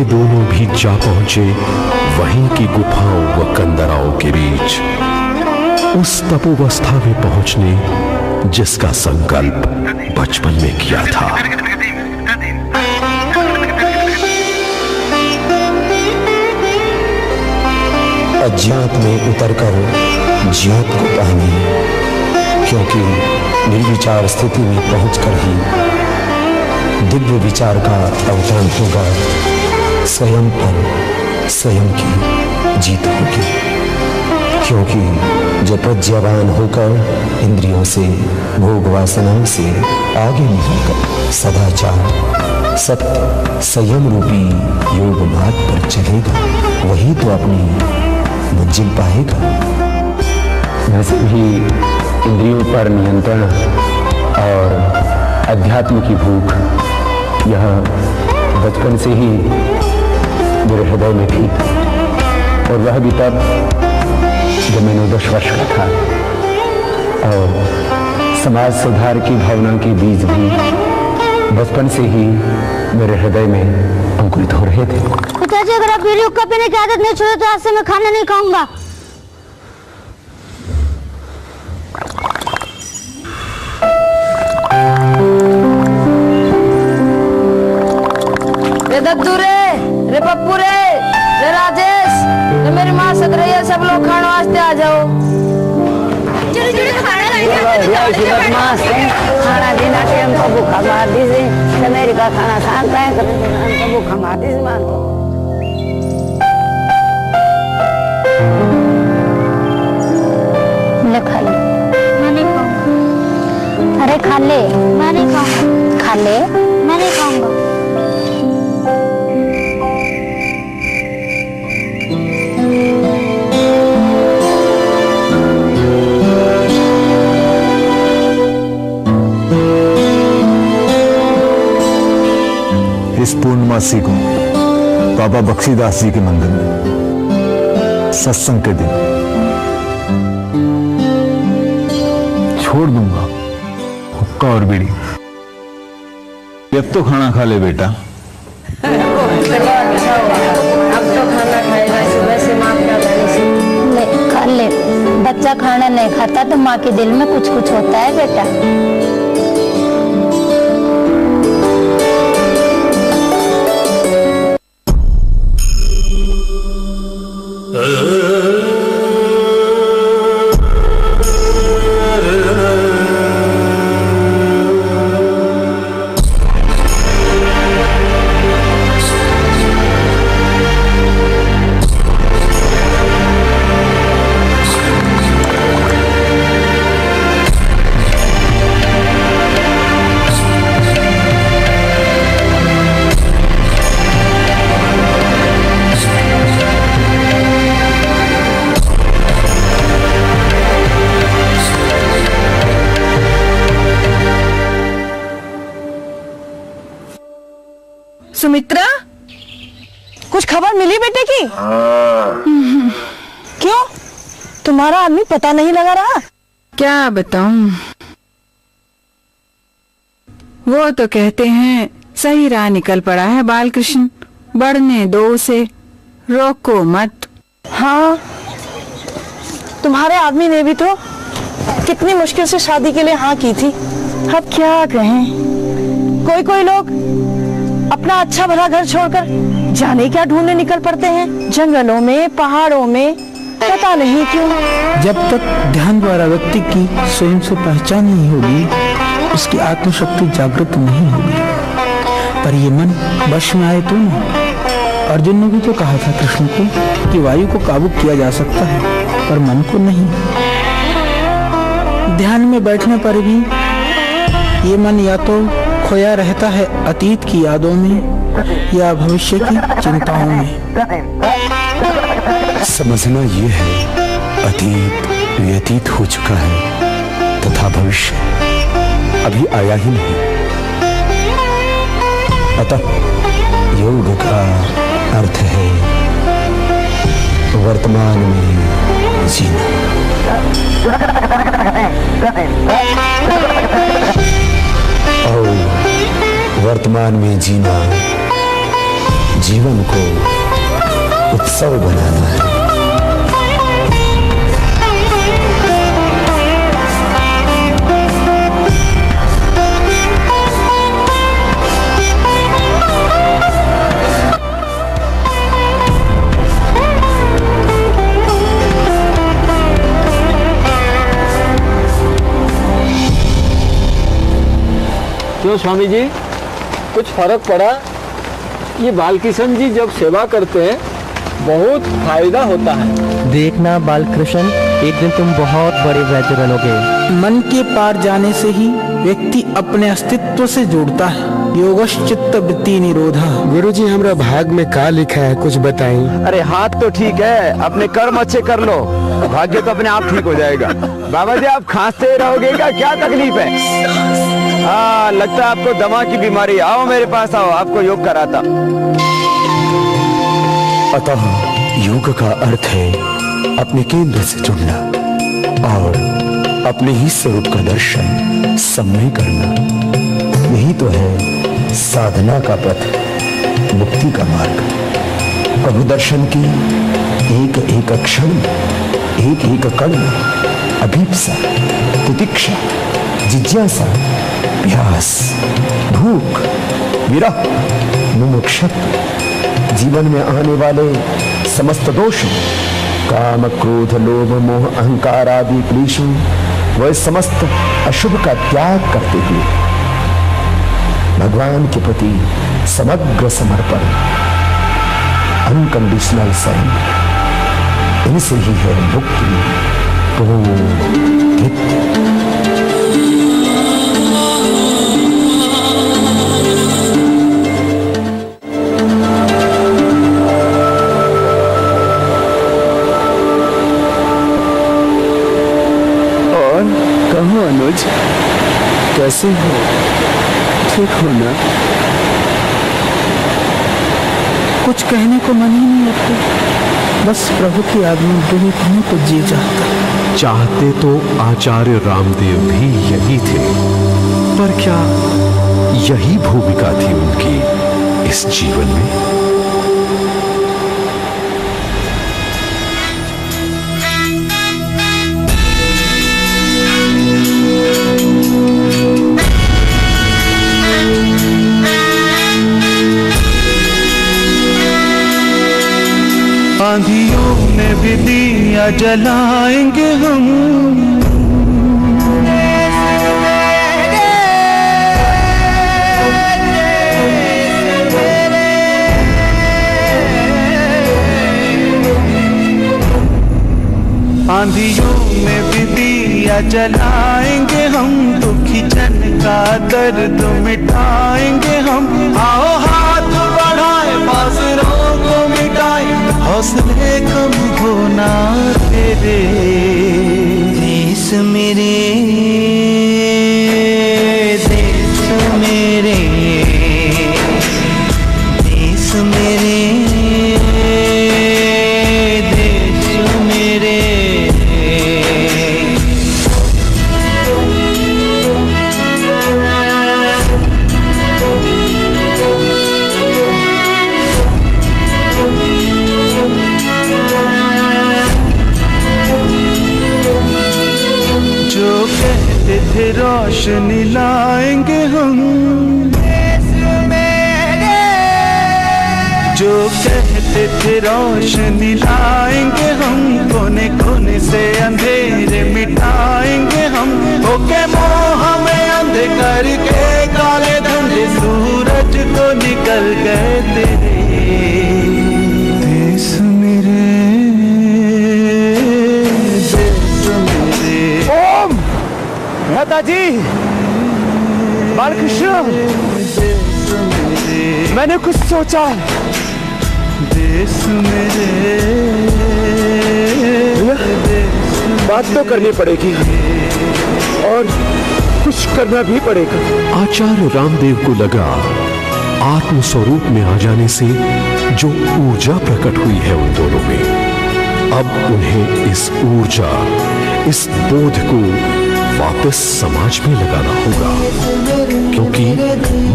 दोनों भी जा पहुंचे वहीं की गुफाओं व कंदराओं के बीच, उस तपोवस्था में पहुंचने जिसका संकल्प बचपन में किया था। अज्ञात में उतरकर ज्ञात को पाने, क्योंकि निर्विचार स्थिति में पहुंचकर ही दिव्य विचार का अवतरण होगा। स्वयं पर स्वयं की जीत होगी, क्योंकि जो प्रज्ञावान होकर इंद्रियों से भोग वासनाओं से आगे निकलकर सदाचार सत्य संयम रूपी योग मार्ग पर चलेगा, वही तो अपनी मंजिल पाएगा। वैसे भी इंद्रियों पर नियंत्रण और अध्यात्म की भूख यह बचपन से ही मेरे हृदय में थी, और वह भी तब जब मैं 9-10 वर्ष का था, और समाज सुधार की भावना के बीज भी बचपन से ही मेरे हृदय में अंकुरित हो रहे थे। पिताजी, अगर आप बीड़ी हुक्का पीने की आदत नहीं छोड़े तो आज से मैं खाना नहीं खाऊंगा। रे दद्दू रे पप्पू रे राजेश रे मेरी माँ सद रही है, सब लोग खाने वास्ते आ जाओ। खाना देना के हमको भूखा मार दीजिए, अमेरिका खाना खाता है हमको भूखा मार दीजिए। मान ले खा ले। मैं नहीं खाऊंगा। अरे खा ले। मैं नहीं खाऊंगा। खा ले। मैं नहीं खाऊंगा। इस पूर्णमासी को बाबा बख्शीदास जी के मंदिर में सत्संग के दिन छोड़ दूंगा हुक्का और बीड़ी। अब तो खाना खा ले बेटा। अब तो खाना खाएगा, सुबह से माँ ले खा ले। बच्चा खाना नहीं खाता तो माँ के दिल में कुछ कुछ होता है बेटा। सुमित्रा, कुछ खबर मिली बेटे की? क्यों, तुम्हारा आदमी पता नहीं लगा रहा? क्या बताऊं, वो तो कहते हैं सही राह निकल पड़ा है बालकृष्ण, बढ़ने दो उसे, रोको मत। हाँ, तुम्हारे आदमी ने भी तो कितनी मुश्किल से शादी के लिए हाँ की थी। अब क्या कहें, कोई लोग अपना अच्छा भला घर छोड़कर जाने क्या ढूंढने निकल पड़ते हैं, जंगलों में पहाड़ों में, पता नहीं क्यों। जब तक ध्यान द्वारा व्यक्ति की स्वयं से पहचान नहीं होगी, उसकी आत्मशक्ति जागृत नहीं होगी। पर ये मन वश में आए तो ना। अर्जुन ने भी तो कहा था कृष्ण को कि वायु को काबू किया जा सकता है, पर मन को नहीं। ध्यान में बैठने पर भी ये मन या तो खोया रहता है अतीत की यादों में या भविष्य की चिंताओं में। समझना ये है, अतीत व्यतीत हो चुका है तथा भविष्य अभी आया ही नहीं। अतः योग का अर्थ है वर्तमान में जीना। और वर्तमान में जीना जीवन को उत्सव बनाना है। क्यों स्वामी जी, कुछ फर्क पड़ा? ये बालकिशन जी जब सेवा करते हैं बहुत फायदा होता है। देखना बालकृष्ण, एक दिन तुम बहुत बड़े वैद्य बनोगे। मन के पार जाने से ही व्यक्ति अपने अस्तित्व से जुड़ता है। योगश्चित्त वृत्ति निरोधा। गुरुजी, हमरा भाग में का लिखा है, कुछ बताएं। अरे हाथ तो ठीक है, अपने कर्म अच्छे कर लो, भाग्य तो अपने आप ठीक हो जाएगा। बाबा जी, आप खांसते रहोगे क्या तकलीफ है? हाँ, लगता है आपको दमा की बीमारी। आओ मेरे पास आओ, आपको योग कराता। अतः योग का अर्थ है अपने केंद्र से जुड़ना और अपने ही स्वरूप का दर्शन समय करना। यही तो है साधना का पथ, मुक्ति का मार्ग। प्रभु दर्शन की एक एक क्षण, एक एक कण, अभीप्सा, तितिक्षा, जिज्ञासा, प्यास, भूख, विरह, मुमुक्षुत्व, जीवन में आने वाले समस्त दोषों, काम, क्रोध, लोभ, मोह, अहंकार आदि क्लेशों, वह समस्त अशुभ का त्याग करते हुए भगवान के प्रति समग्र समर्पण, अनकंडीशनल सरेंडर, इनसे ही है मुक्ति। अनुज, कैसे हो? ठीक हो ना? कुछ कहने को मन ही नहीं आता, बस प्रभु की आज्ञा में कहने को जी जाता। चाहते तो आचार्य रामदेव भी यही थे, पर क्या यही भूमिका थी उनकी इस जीवन में? आंधियों में भी दिया जलाएंगे हम, आंधियों में भी दिया जलाएंगे हम, दुखी जन का दर्द मिटाएंगे हम। आओ हाथ बढ़ाए, बाज़रों को मिटाए, हौसले कम होना तेरे। देश मेरे, देश मेरे, देश मेरे, देश मेरे। जो कहते थे रोशनी लाएंगे हम, जो कहते थे रोशनी लाएंगे हम, कोने कोने से अंधेरे मिटाएंगे हम। ओके मोह में अंधे करके काले धंधे सूरज को निकल गए तेरे। देश मेरे, ओम मेहता जी, बालकृष्ण, मैंने कुछ सोचा है। देश मेरे, बात तो करनी पड़ेगी और कुछ करना भी पड़ेगा। आचार्य रामदेव को लगा आत्म स्वरूप में आ जाने से जो ऊर्जा प्रकट हुई है उन दोनों में, अब उन्हें इस ऊर्जा, इस बोध को वापस समाज में लगाना होगा, क्योंकि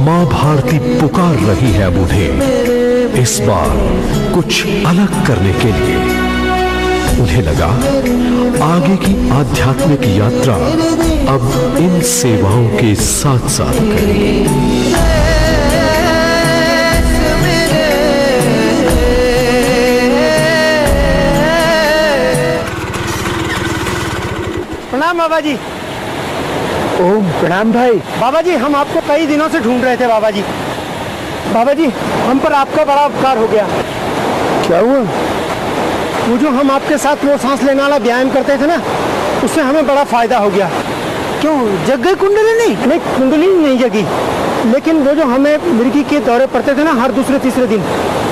मां भारती पुकार रही है अब उन्हें। इस बार कुछ अलग करने के लिए उन्हें लगा आगे की आध्यात्मिक यात्रा अब इन सेवाओं के साथ साथ करें। प्रणाम बाबा जी। ओम प्रणाम भाई। बाबा जी हम आपको कई दिनों से ढूंढ रहे थे बाबा जी। बाबा जी हम पर आपका बड़ा उपकार हो गया। क्या हुआ? वो जो हम आपके साथ वो सांस लेने वाला व्यायाम करते थे ना, उससे हमें बड़ा फायदा हो गया। क्यों जग गई कुंडली? नहीं कुंडली नहीं जगी, लेकिन वो जो हमें मिर्गी के दौरे पड़ते थे ना हर दूसरे तीसरे दिन,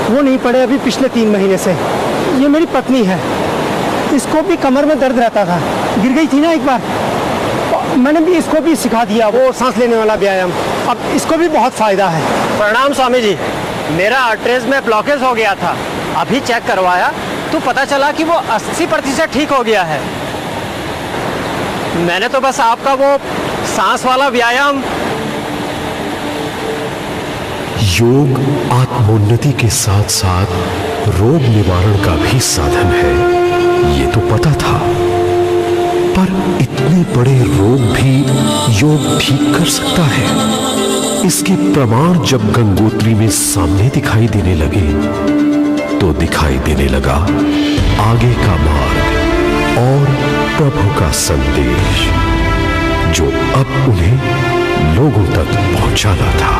वो नहीं पड़े अभी पिछले 3 महीने से। ये मेरी पत्नी है, इसको भी कमर में दर्द रहता था, गिर गई थी ना एक बार, मैंने भी इसको भी सिखा दिया वो सांस लेने वाला व्यायाम। अब इसको भी बहुत फायदा है। प्रणाम स्वामी जी। मेरा आर्टरीज में ब्लॉकेज हो गया था, अभी चेक करवाया तो पता चला कि वो 80% ठीक हो गया है। मैंने तो बस आपका वो सांस वाला व्यायाम। योग आत्मोन्नति के साथ साथ रोग निवारण का भी साधन है, ये तो पता था, पर इतने बड़े रोग भी योग ठीक कर सकता है। इसके प्रमाण जब गंगोत्री में सामने दिखाई देने लगे तो दिखाई देने लगा आगे का मार्ग और प्रभु का संदेश, जो अब उन्हें लोगों तक पहुंचाना था।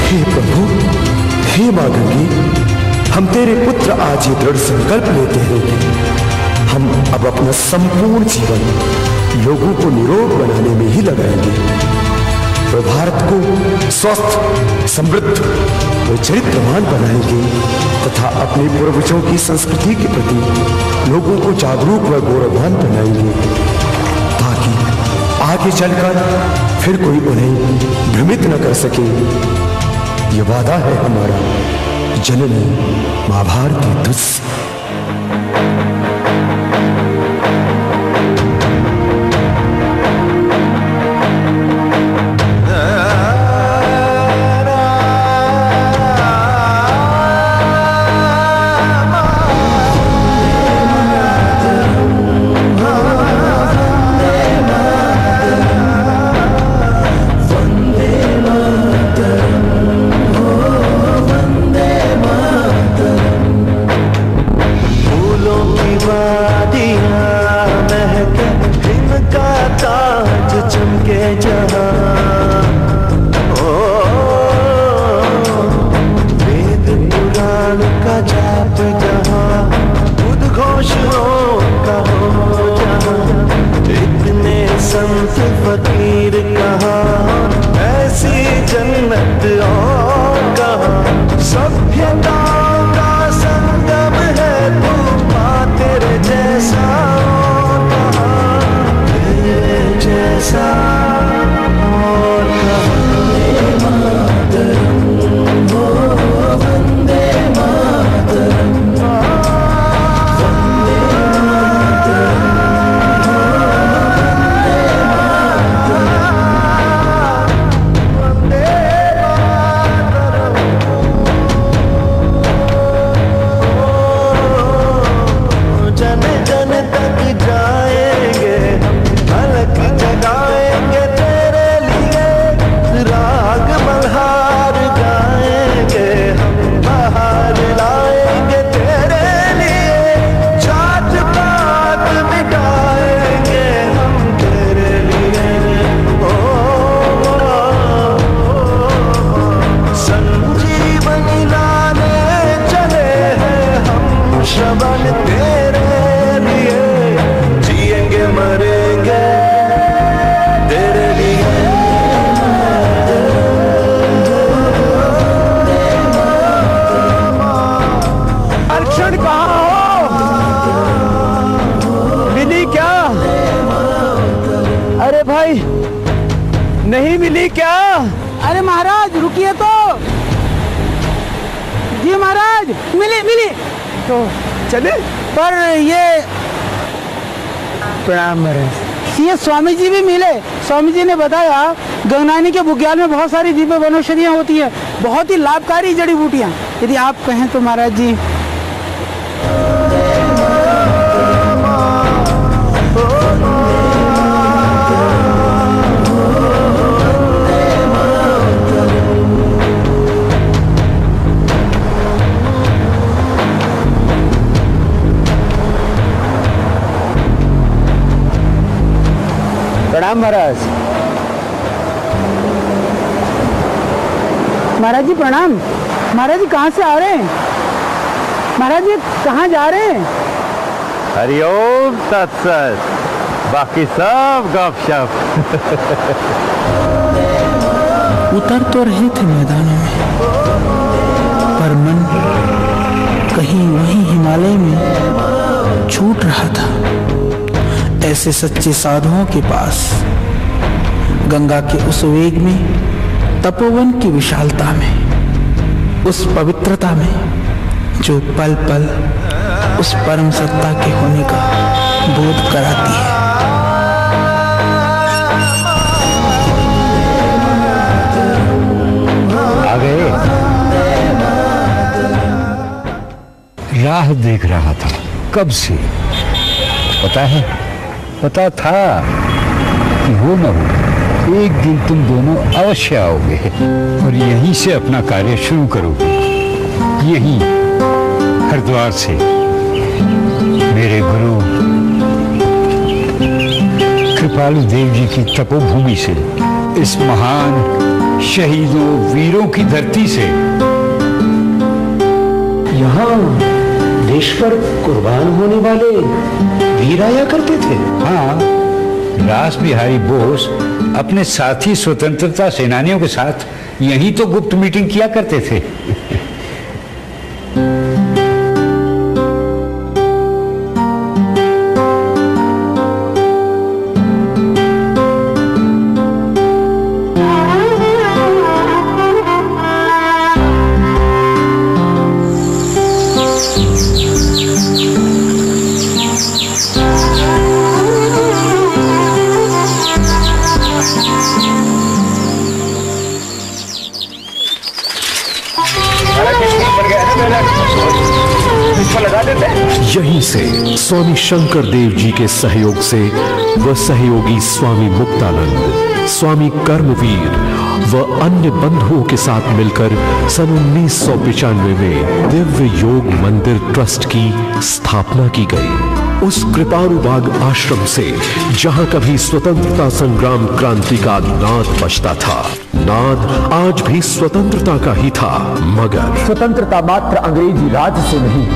हे प्रभु, हे मां गंगे, हम तेरे पुत्र आज ये दृढ़ संकल्प लेते हैं कि हम अब अपना संपूर्ण जीवन लोगों को निरोग बनाने में ही लगाएंगे और भारत को स्वस्थ, समृद्ध और चरित्रवान बनाएंगे तथा अपने पूर्वजों की संस्कृति के प्रति लोगों को जागरूक व गौरवान बनाएंगे, ताकि आगे चलकर फिर कोई उन्हें भ्रमित न कर सके। ये वादा है हमारा जननी मां भारती तुझसे। नहीं मिली क्या? अरे महाराज रुकिए तो। देखिए महाराज, मिली मिली। तो चले? पर ये प्रणाम महाराज। ये स्वामी जी भी मिले। स्वामी जी ने बताया गंगनानी के बुग्याल में बहुत सारी दिव्य वनौषधियाँ होती है, बहुत ही लाभकारी जड़ी बूटियाँ। यदि आप कहें तो महाराज जी। प्रणाम महाराज। महाराज जी प्रणाम। महाराज जी कहाँ से आ रहे हैं? महाराज जी कहाँ जा रहे हैं? हरिओम तत्सत, बाकी सब गपशप। उतर तो रहे थे मैदानों में, पर मन कहीं वहीं हिमालय में छूट रहा था। ऐसे सच्चे साधुओं के पास गंगा के उस वेग में, तपोवन की विशालता में, उस पवित्रता में जो पल पल उस परम सत्ता के होने का बोध कराती है। आ गए? राह देख रहा था कब से, पता है, पता था कि हो न हो एक दिन तुम दोनों अवश्य आओगे और यहीं से अपना कार्य शुरू करोगे। यहीं हरिद्वार से, मेरे गुरु कृपालु देव जी की तपोभूमि से, इस महान शहीदों वीरों की धरती से। यहाँ देश पर कुर्बान होने वाले वीर आया करते थे। हाँ, रास बिहारी बोस अपने साथी स्वतंत्रता सेनानियों के साथ यहीं तो गुप्त मीटिंग किया करते थे। यहीं से स्वामी शंकर देव जी के सहयोग से व सहयोगी स्वामी मुक्तानंद, स्वामी कर्मवीर व अन्य बंधुओं के साथ मिलकर सन 1995 में दिव्य योग मंदिर ट्रस्ट की स्थापना की गई। उस कृपालु बाग आश्रम से जहां कभी स्वतंत्रता संग्राम क्रांति का नाद बजता था, नाद आज भी स्वतंत्रता का ही था, मगर स्वतंत्रता मात्र अंग्रेजी राज से नहीं,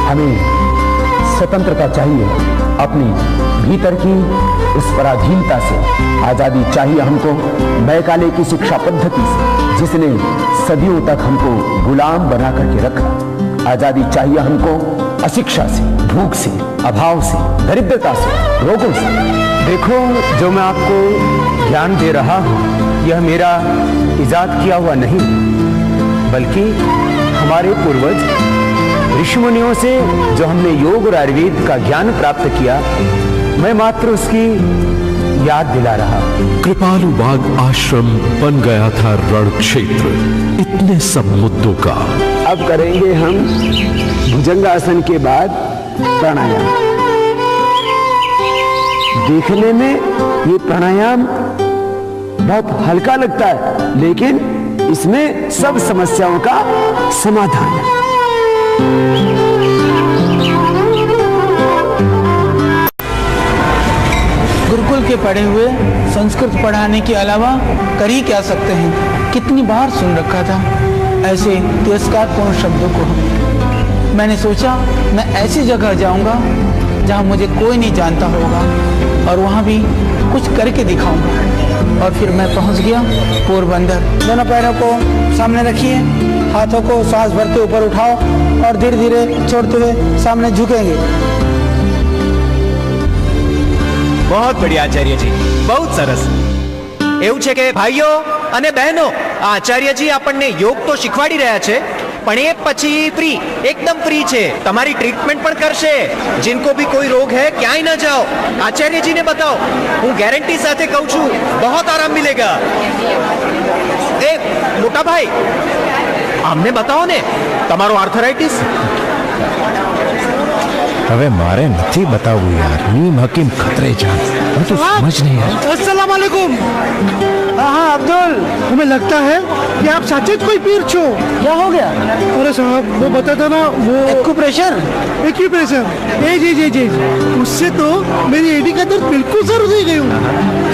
हमें स्वतंत्रता चाहिए अपनी भीतर की उस पराधीनता से। आजादी चाहिए हमको मैकाले की शिक्षा पद्धति से, जिसने सदियों तक हमको गुलाम बना करके रखा। आजादी चाहिए हमको अशिक्षा से, भूख से, अभाव से, दरिद्रता से, रोगों से। देखो, जो मैं आपको ज्ञान दे रहा हूँ, यह मेरा इजाद किया हुआ नहीं, बल्कि हमारे पूर्वज ऋषि मुनियों से जो हमने योग और आयुर्वेद का ज्ञान प्राप्त किया, मैं मात्र उसकी याद दिला रहा। कृपालु बाग आश्रम बन गया था रण क्षेत्र इतने सब मुद्दों का। अब करेंगे हम भुजंगासन के बाद प्राणायाम। देखने में ये प्राणायाम बहुत हल्का लगता है, लेकिन इसमें सब समस्याओं का समाधान है। गुरुकुल के पढ़े हुए संस्कृत पढ़ाने के अलावा कर ही क्या सकते हैं। कितनी बार सुन रखा था ऐसे तिरस्कारपूर्ण शब्दों को। मैंने सोचा मैं ऐसी जगह जाऊंगा जहां मुझे कोई नहीं जानता होगा और वहां भी कुछ करके दिखाऊंगा। और फिर मैं पहुंच गया पोरबंदर। दोनों पैरों को सामने रखिए, हाथों को सांस भर के ऊपर उठाओ और धीरे धीरे छोड़ते हुए सामने झुकेंगे। बहुत बढ़िया आचार्यजी, बहुत સરસ। એવું છે કે ભાઈઓ અને બહેનો, આ આચાર્યજી આપણને યોગ તો શીખવાડી રહ્યા છે, પણ એ પછી ફ્રી, એકદમ ફ્રી છે. તમારી ટ્રીટમેન્ટ પણ કરશે. जिनको भी कोई रोग है ક્યાંય न जाओ, आचार्य जी ने बताओ. હું ગેરંટી સાથે કહું છું, बहुत आराम मिलेगा. ए मोटा भाई, અમને બતાવો ને તમારો આર્થરાઇટિસ. હવે મારે નથી બતાવવું યાર. નીમ હકીમ ખતરે જાન. હું તો સમજ નહીં યાર. अस्सलाम वालेकुम. हाँ अब्दुल, हमें लगता है कि आप सचेत कोई पीर छो. क्या हो गया? अरे साहब, वो बता था ना, वो एक्यूप्रेशर. जी उससे तो मेरी एडी का दर्द बिल्कुल जरूर दे गई हूँ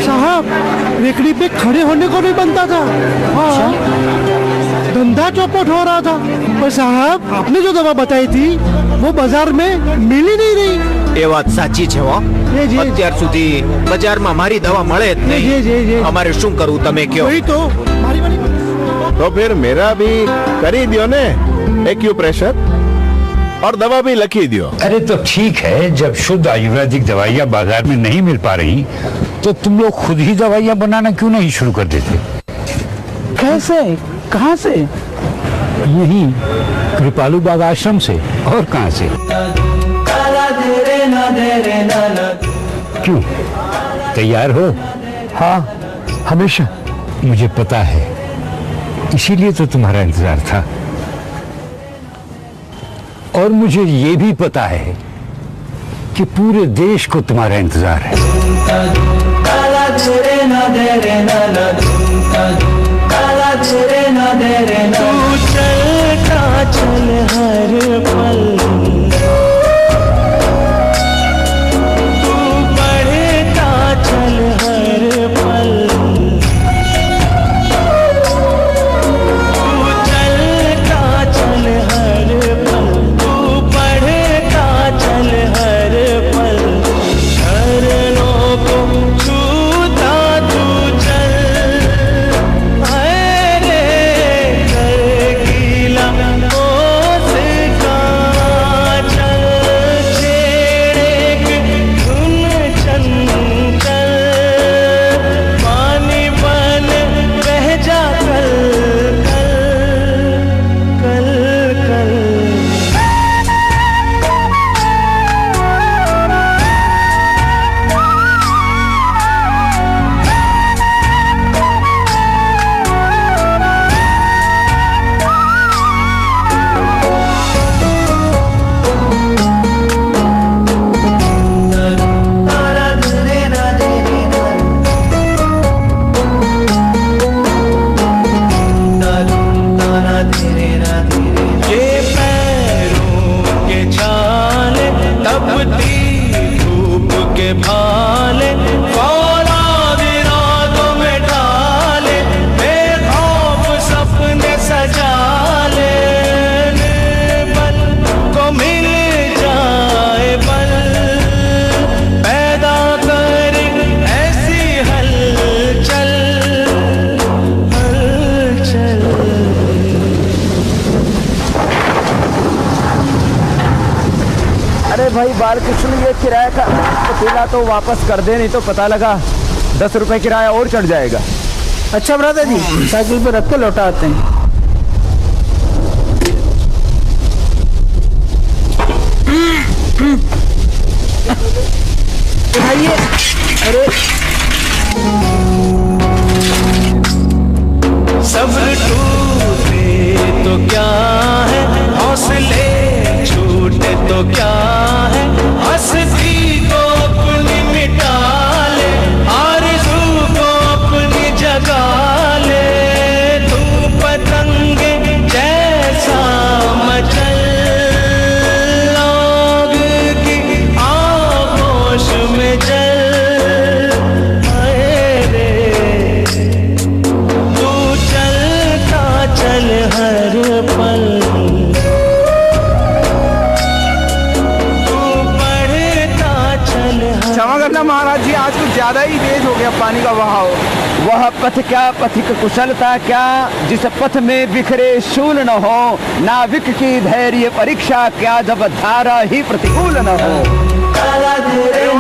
साहब. रेकड़ी पे खड़े होने को नहीं बनता था. हाँ, धंधा चौपट हो रहा था. पर साहब, आपने जो दवा बताई थी वो बाजार में मिल ही नहीं रही. એ વાત સાચી છે હો. અત્યાર સુધી બજારમાં મારી દવા મળે જ નહીં. અમારે શું કરવું તમે કયો? तो फिर मेरा भी करी दियो ने एक्यूप्रेशर और दवा भी लखी दियो. अरे तो ठीक है, जब शुद्ध आयुर्वेदिक दवाइयाँ बाजार में नहीं मिल पा रही तो तुम लोग खुद ही दवाइयाँ बनाना क्यों नहीं शुरू कर देते? कैसे? कहाँ से? यही कृपालू बाग आश्रम से. और कहाँ से? क्यों, तैयार हो? हाँ, हमेशा. मुझे पता है, इसीलिए तो तुम्हारा इंतजार था. और मुझे ये भी पता है कि पूरे देश को तुम्हारा इंतजार है. तू चलता चल हर पल, तू बढ़ता चल हर पल, तू चलता चल हर पल, तू बढ़ता चल हर पल, चरणों को छूता तू चल. भाई बालकृष्ण, ये किराया का अकेला तो वापस कर दे, नहीं तो पता लगा 10 रुपए किराया और चढ़ जाएगा. अच्छा ब्रदर जी, साइकिल पे रख के लौटा आते हैं. उठाइए. अरे सब्र टूटे तो क्या है, हौसले छूटे तो क्या है, हंसती को अपनी मिटा ले, आरज़ू को अपनी जगा ले. तू पतंगे जैसा मचल, आग की आगोश में जल. तू चलता चल हर पल, क्षमा करना महाराज जी, आज कुछ ज्यादा ही तेज हो गया पानी का बहाव. वह पथ क्या पथिक कुशलता क्या, जिस पथ में बिखरे शूल न हो, नाविक की धैर्य परीक्षा क्या, जब धारा ही प्रतिकूल न हो. महाराज जी, क्या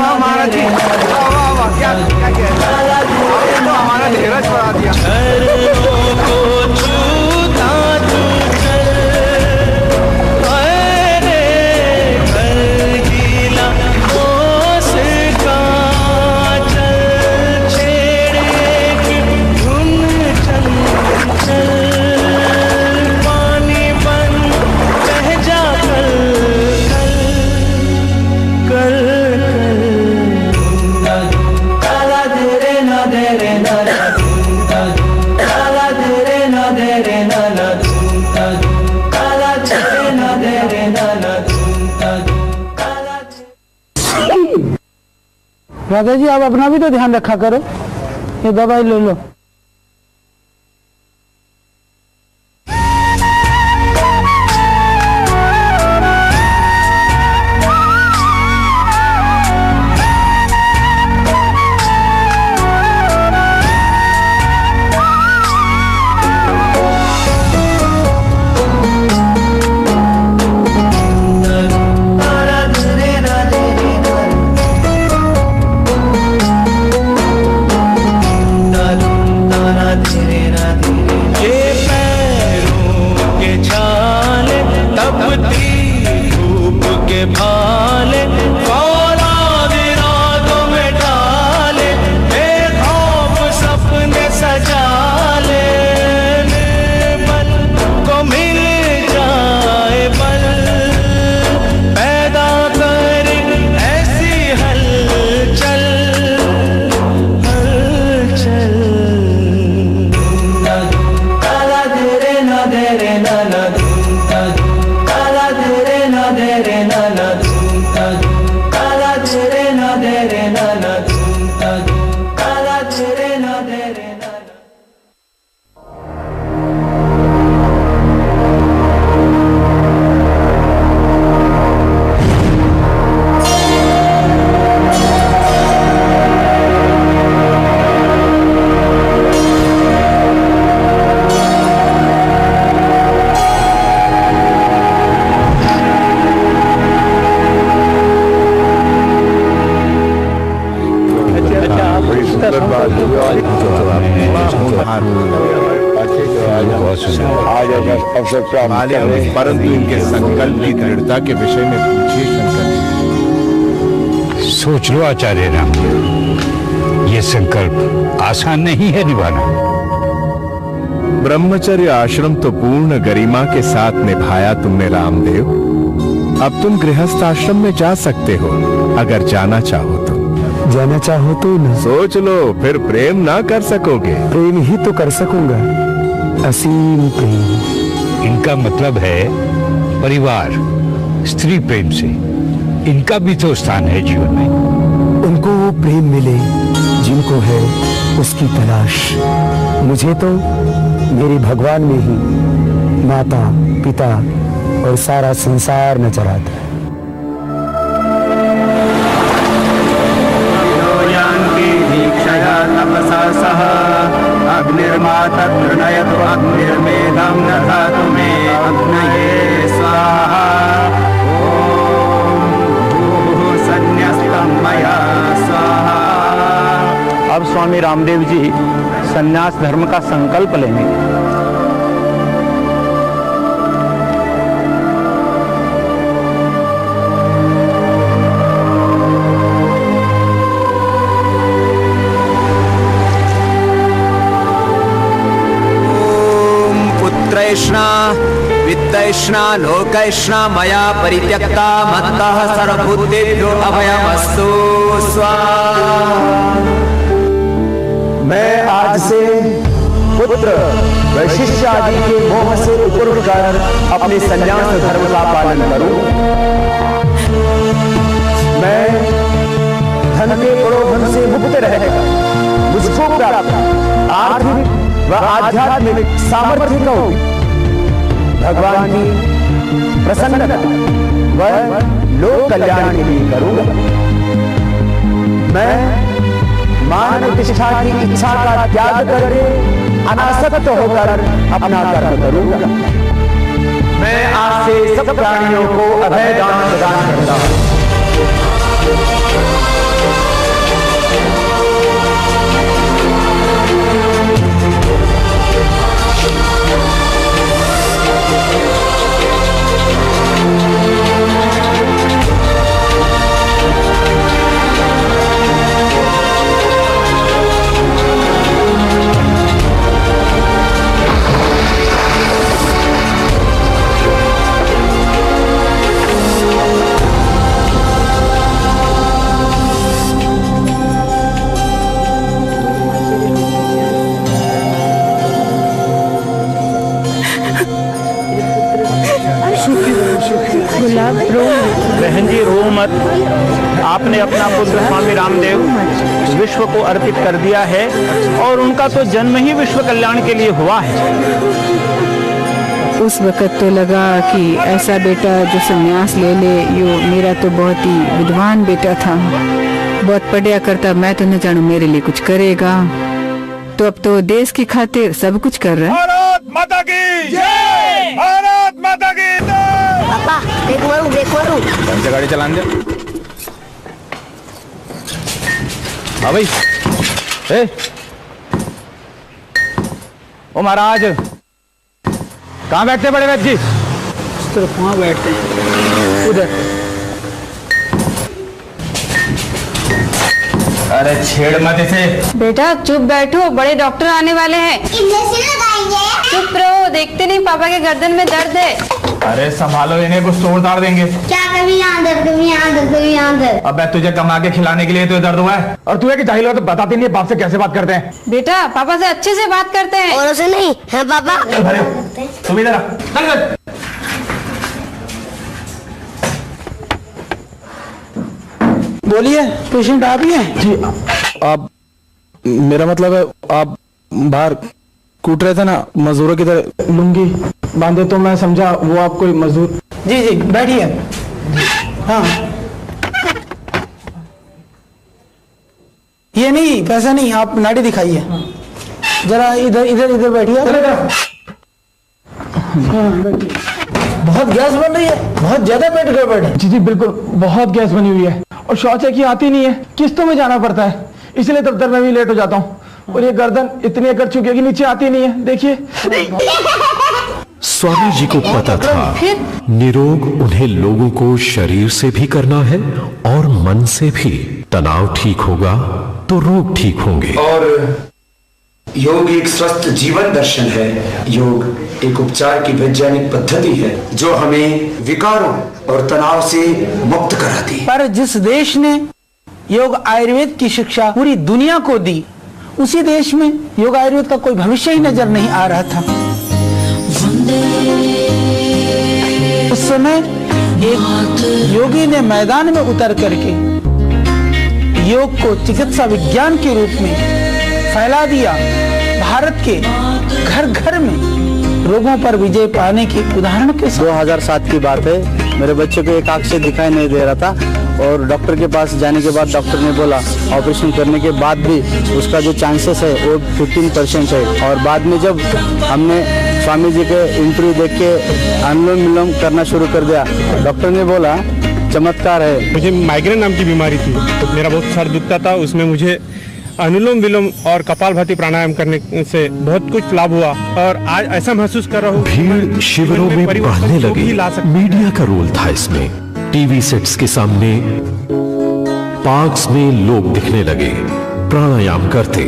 हमारा धीरज बढ़ा दिया. राधा जी आप अपना भी तो ध्यान रखा करो, ये दवाई ले लो। परंतु इनके संकल्प की दृढ़ता के विषय में पूछिए शंकर। सोच लो आचार्य राम, ये संकल्प आसान नहीं है निभाना। ब्रह्मचर्य आश्रम तो पूर्ण गरिमा के साथ निभाया तुमने रामदेव। अब तुम गृहस्थ आश्रम में जा सकते हो, अगर जाना चाहो तो। जाना चाहो तो ना। सोच लो, फिर प्रेम ना कर सकोगे। प्रेम ही तो कर सकूंगा, असीम प्रेम। इनका मतलब है परिवार, स्त्री प्रेम से। इनका भी तो स्थान है जीवन में। उनको वो प्रेम मिले जिनको है उसकी तलाश। मुझे तो मेरे भगवान में ही माता, पिता और सारा संसार नजर आता है। अग्निर्माता तृणयतु अग्निर्मेधं दधातु मे अग्नये स्वाहा। ओम भूः संन्यस्तं मया स्वाहा। अब स्वामी रामदेव जी संन्यास धर्म का संकल्प लेंगे। विद्यैष्णा लोकैष्णा मया परित्यक्ता मत्तः सर्वभूतेभ्यो अभयमस्तु स्वाहा। मैं आज से पुत्र वैशिष्ट आदि के मोह से ऊपर उठकर अपने संन्यास धर्म का पालन करूं। मैं धन के प्रलोभन से मुक्त रहकर मुझको प्राप्त आर्थिक व आध्यात्मिक सामर्थ्य को भगवान की प्रसन्नता व लोक कल्याण के लिए करूंगा। मैं मान प्रतिष्ठा की इच्छा का त्याग करके अनासक्त होकर अपना कर्म करूंगा। मैं आज से सब प्राणियों को अभय दान प्रदान करता हूं। उन्होंने अपना पुत्र स्वामी रामदेव विश्व को अर्पित कर दिया है और उनका तो जन्म ही विश्व कल्याण के लिए हुआ है। उस वक़्त तो लगा कि ऐसा बेटा जो संन्यास ले ले, यो मेरा तो बहुत ही विद्वान बेटा था, बहुत पढ़िया करता, मैं तो न जानू मेरे लिए कुछ करेगा। तो अब तो देश की खातिर सब कुछ कर रहा है। भारत माता की जय! भारत माता की जय! पापा देख मारू कौन सी गाड़ी चलाने दे? हाँ भाई, ओ महाराज कहाँ बैठते बड़े वैद्य जी? इस तरफ वहाँ बैठते हैं, उधर। अरे छेड़ मत इसे। बेटा चुप बैठो, बड़े डॉक्टर आने वाले हैं। इंजेक्शन लगाएंगे। चुप रहो, देखते नहीं पापा के गर्दन में दर्द है। अरे संभालो इन्हें, कुछ तोड़ ताड़ देंगे। क्या कभी यहाँ दर्द, कभी यहाँ दर्द, कभी यहाँ दर्द। अब तुझे कमा के खिलाने के लिए तो दर्द हुआ है, और तू है कि जाहिल हो तो बताते नहीं बाप से कैसे बात करते हैं। बेटा पापा से अच्छे से बात करते हैं। औरों से नहीं है पापा। तुम इधर आ। बोलिए, पेशेंट आप ही हैं? जी आप, मेरा मतलब है आप बाहर कूट रहे थे ना मजदूरों की तरह, लुंगी बांधे तो मैं समझा वो आप कोई मजदूर। जी जी बैठिए। हाँ ये नहीं, पैसा नहीं, आप नाड़ी दिखाइए जरा। इधर इधर इधर बैठिए। हाँ बैठिए। बहुत गैस बन रही है, बहुत ज्यादा पेट गड़बड़ है। जी जी बिल्कुल, बहुत गैस बनी हुई है और शौचालय की आती नहीं है, किस्तों में जाना पड़ता है, इसलिए दफ्तर में भी लेट हो जाता हूँ। और ये गर्दन इतनी अकड़ चुकी है कि नीचे आती नहीं है, देखिए। स्वामी जी को पता था निरोग उन्हें लोगों को शरीर से भी करना है और मन से भी। तनाव ठीक होगा तो रोग ठीक होंगे। और योग एक स्वस्थ जीवन दर्शन है। योग एक उपचार की वैज्ञानिक पद्धति है जो हमें विकारों और तनाव से मुक्त कराती है। पर जिस देश ने योग आयुर्वेद की शिक्षा पूरी दुनिया को दी, उसी देश में योग आयुर्वेद का कोई भविष्य ही नजर नहीं आ रहा था। उस समय एक योगी ने मैदान में उतर करके योग को चिकित्सा विज्ञान के रूप में फैला दिया। भारत के घर घर में रोगों पर विजय पाने के उदाहरण के साथ। 2007 की बात है, मेरे बच्चे को एक आंख से दिखाई नहीं दे रहा था और डॉक्टर के पास जाने के बाद डॉक्टर ने बोला ऑपरेशन करने के बाद भी उसका जो चांसेस है वो 15% है। और बाद में जब हमने स्वामी जी के इंटरव्यू देख के अनुलोम विलोम करना शुरू कर दिया, डॉक्टर ने बोला चमत्कार है। मुझे माइग्रेन नाम की बीमारी थी, तो मेरा बहुत सर दुखता था, उसमें मुझे अनुलोम विलोम और कपालभाति प्राणायाम करने से बहुत कुछ लाभ हुआ और आज ऐसा महसूस कर रहा हूँ। भीड़ शिविरों में बढ़ने लगी। मीडिया का रोल था इसमें। टीवी सेट्स के सामने पार्क्स में लोग दिखने लगे, प्राणायाम करते,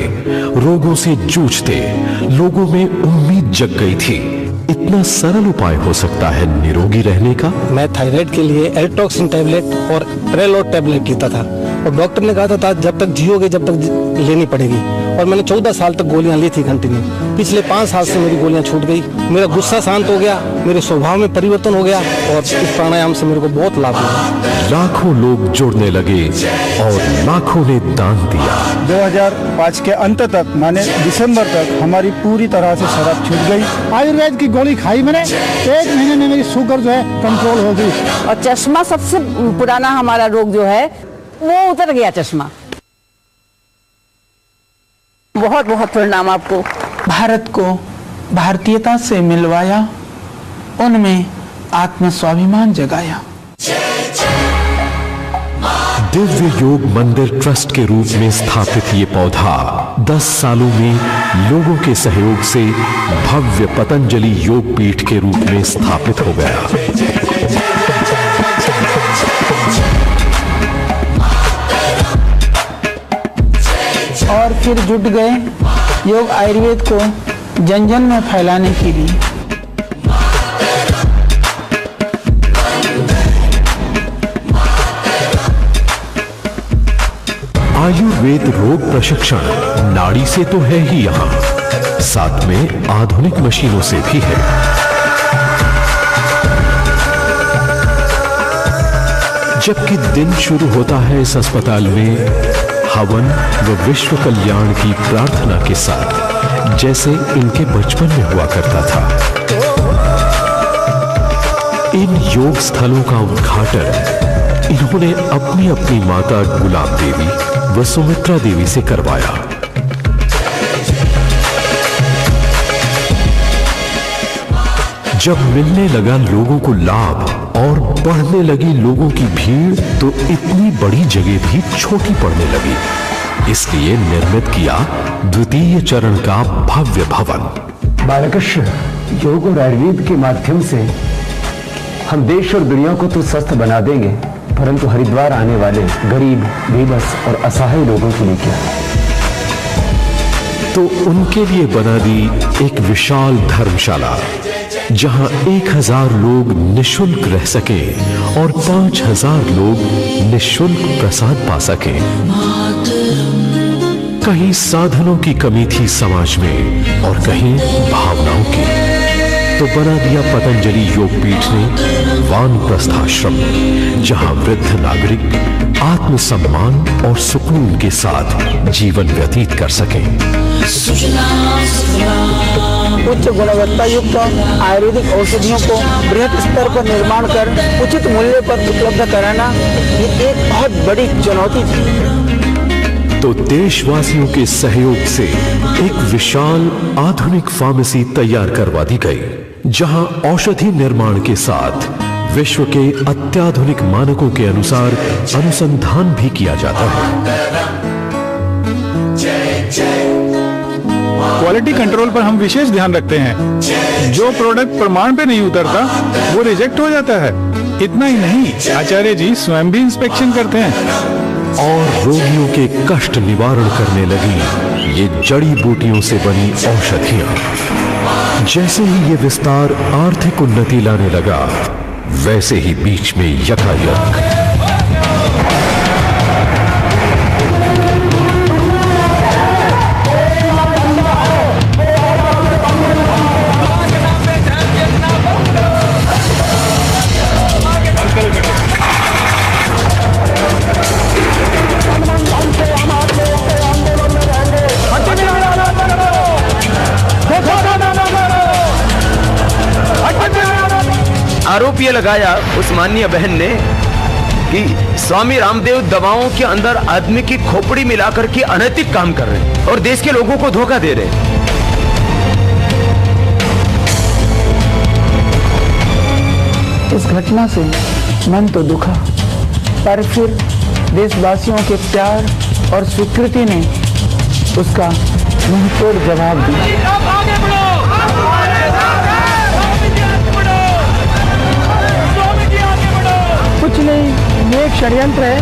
रोगों से जूझते। लोगों में उम्मीद जग गई थी, इतना सरल उपाय हो सकता है निरोगी रहने का। मैं थायराइड के लिए एल्टॉक्सिन टैबलेट और प्रेलोड टैबलेट पीता था और डॉक्टर ने कहा था जब तक जियोगे जब तक लेनी पड़ेगी। और मैंने 14 साल तक गोलियां ली थी कंटिन्यू। पिछले 5 साल से मेरी गोलियां छूट गई, मेरा गुस्सा शांत हो गया, मेरे स्वभाव में परिवर्तन हो गया और इस प्राणायाम से मेरे को बहुत लाभ हुआ। लाखों लोग जुड़ने लगे और लाखों ने दान दिया। 2005 के अंत तक माने दिसंबर तक हमारी पूरी तरह से शराब छूट गई। आयुर्वेद की गोली खाई मैंने, 1 महीने में मेरी शुगर जो है कंट्रोल हो गई। और चश्मा सबसे पुराना हमारा रोग जो है वो उतर गया चश्मा। बहुत बहुत प्रणाम आपको। भारत को भारतीयता से मिलवाया, उनमें आत्म स्वाभिमान जगाया। दिव्य योग मंदिर ट्रस्ट के रूप में स्थापित ये पौधा 10 सालों में लोगों के सहयोग से भव्य पतंजलि योग पीठ के रूप में स्थापित हो गया। और फिर जुट गए योग आयुर्वेद को जन जन में फैलाने के लिए। आयुर्वेद रोग प्रशिक्षण नाड़ी से तो है ही यहाँ, साथ में आधुनिक मशीनों से भी है। जबकि दिन शुरू होता है इस अस्पताल में हवन व विश्व कल्याण की प्रार्थना के साथ, जैसे इनके बचपन में हुआ करता था। इन योग स्थलों का उद्घाटन इन्होंने अपनी अपनी माता गुलाब देवी व सुमित्रा देवी से करवाया। जब मिलने लगा लोगों को लाभ और बढ़ने लगी लोगों की भीड़, तो इतनी बड़ी जगह भी छोटी पड़ने लगी। इसलिए निर्मित किया द्वितीय चरण का भव्य भवन। बालकृष, योग और आयुर्वेद के माध्यम से हम देश और दुनिया को तो स्वस्थ बना देंगे, परंतु हरिद्वार आने वाले गरीब, बेबस और असहाय लोगों के लिए क्या? तो उनके लिए बना दी एक विशाल धर्मशाला, जहां 1000 लोग निःशुल्क रह सके और 5000 लोग निःशुल्क प्रसाद पा सके। कहीं साधनों की कमी थी समाज में और कहीं भावनाओं की, तो बना दिया पतंजलि योगपीठ ने वानप्रस्थाश्रम, जहां वृद्ध नागरिक आत्मसम्मान और सुकून के साथ जीवन व्यतीत कर सकें। उच्च गुणवत्ता युक्त आयुर्वेदिक औषधियों को बृहद स्तर पर निर्माण कर उचित मूल्य पर उपलब्ध कराना ये एक बहुत बड़ी चुनौती थी। तो देशवासियों के सहयोग से एक विशाल आधुनिक फार्मेसी तैयार करवा दी गई, जहां औषधि निर्माण के साथ विश्व के अत्याधुनिक मानकों के अनुसार अनुसंधान भी किया जाता है। क्वालिटी कंट्रोल पर हम विशेष ध्यान रखते हैं। जो प्रोडक्ट प्रमाण पे नहीं उतरता वो रिजेक्ट हो जाता है। इतना ही नहीं, आचार्य जी स्वयं भी इंस्पेक्शन करते हैं। और रोगियों के कष्ट निवारण करने लगी ये जड़ी बूटियों से बनी औषधियां। जैसे ही ये विस्तार आर्थिक उन्नति लाने लगा, वैसे ही बीच में यकायक आरोप ये लगाया उस माननीय बहन ने कि स्वामी रामदेव दवाओं के अंदर आदमी की खोपड़ी मिलाकर के अनैतिक काम कर रहे हैं और देश के लोगों को धोखा दे रहे हैं। इस घटना से मन तो दुखा, पर फिर देशवासियों के प्यार और स्वीकृति ने उसका मुंहतोड़ जवाब दिया। कुछ नहीं, ये एक षड्यंत्र है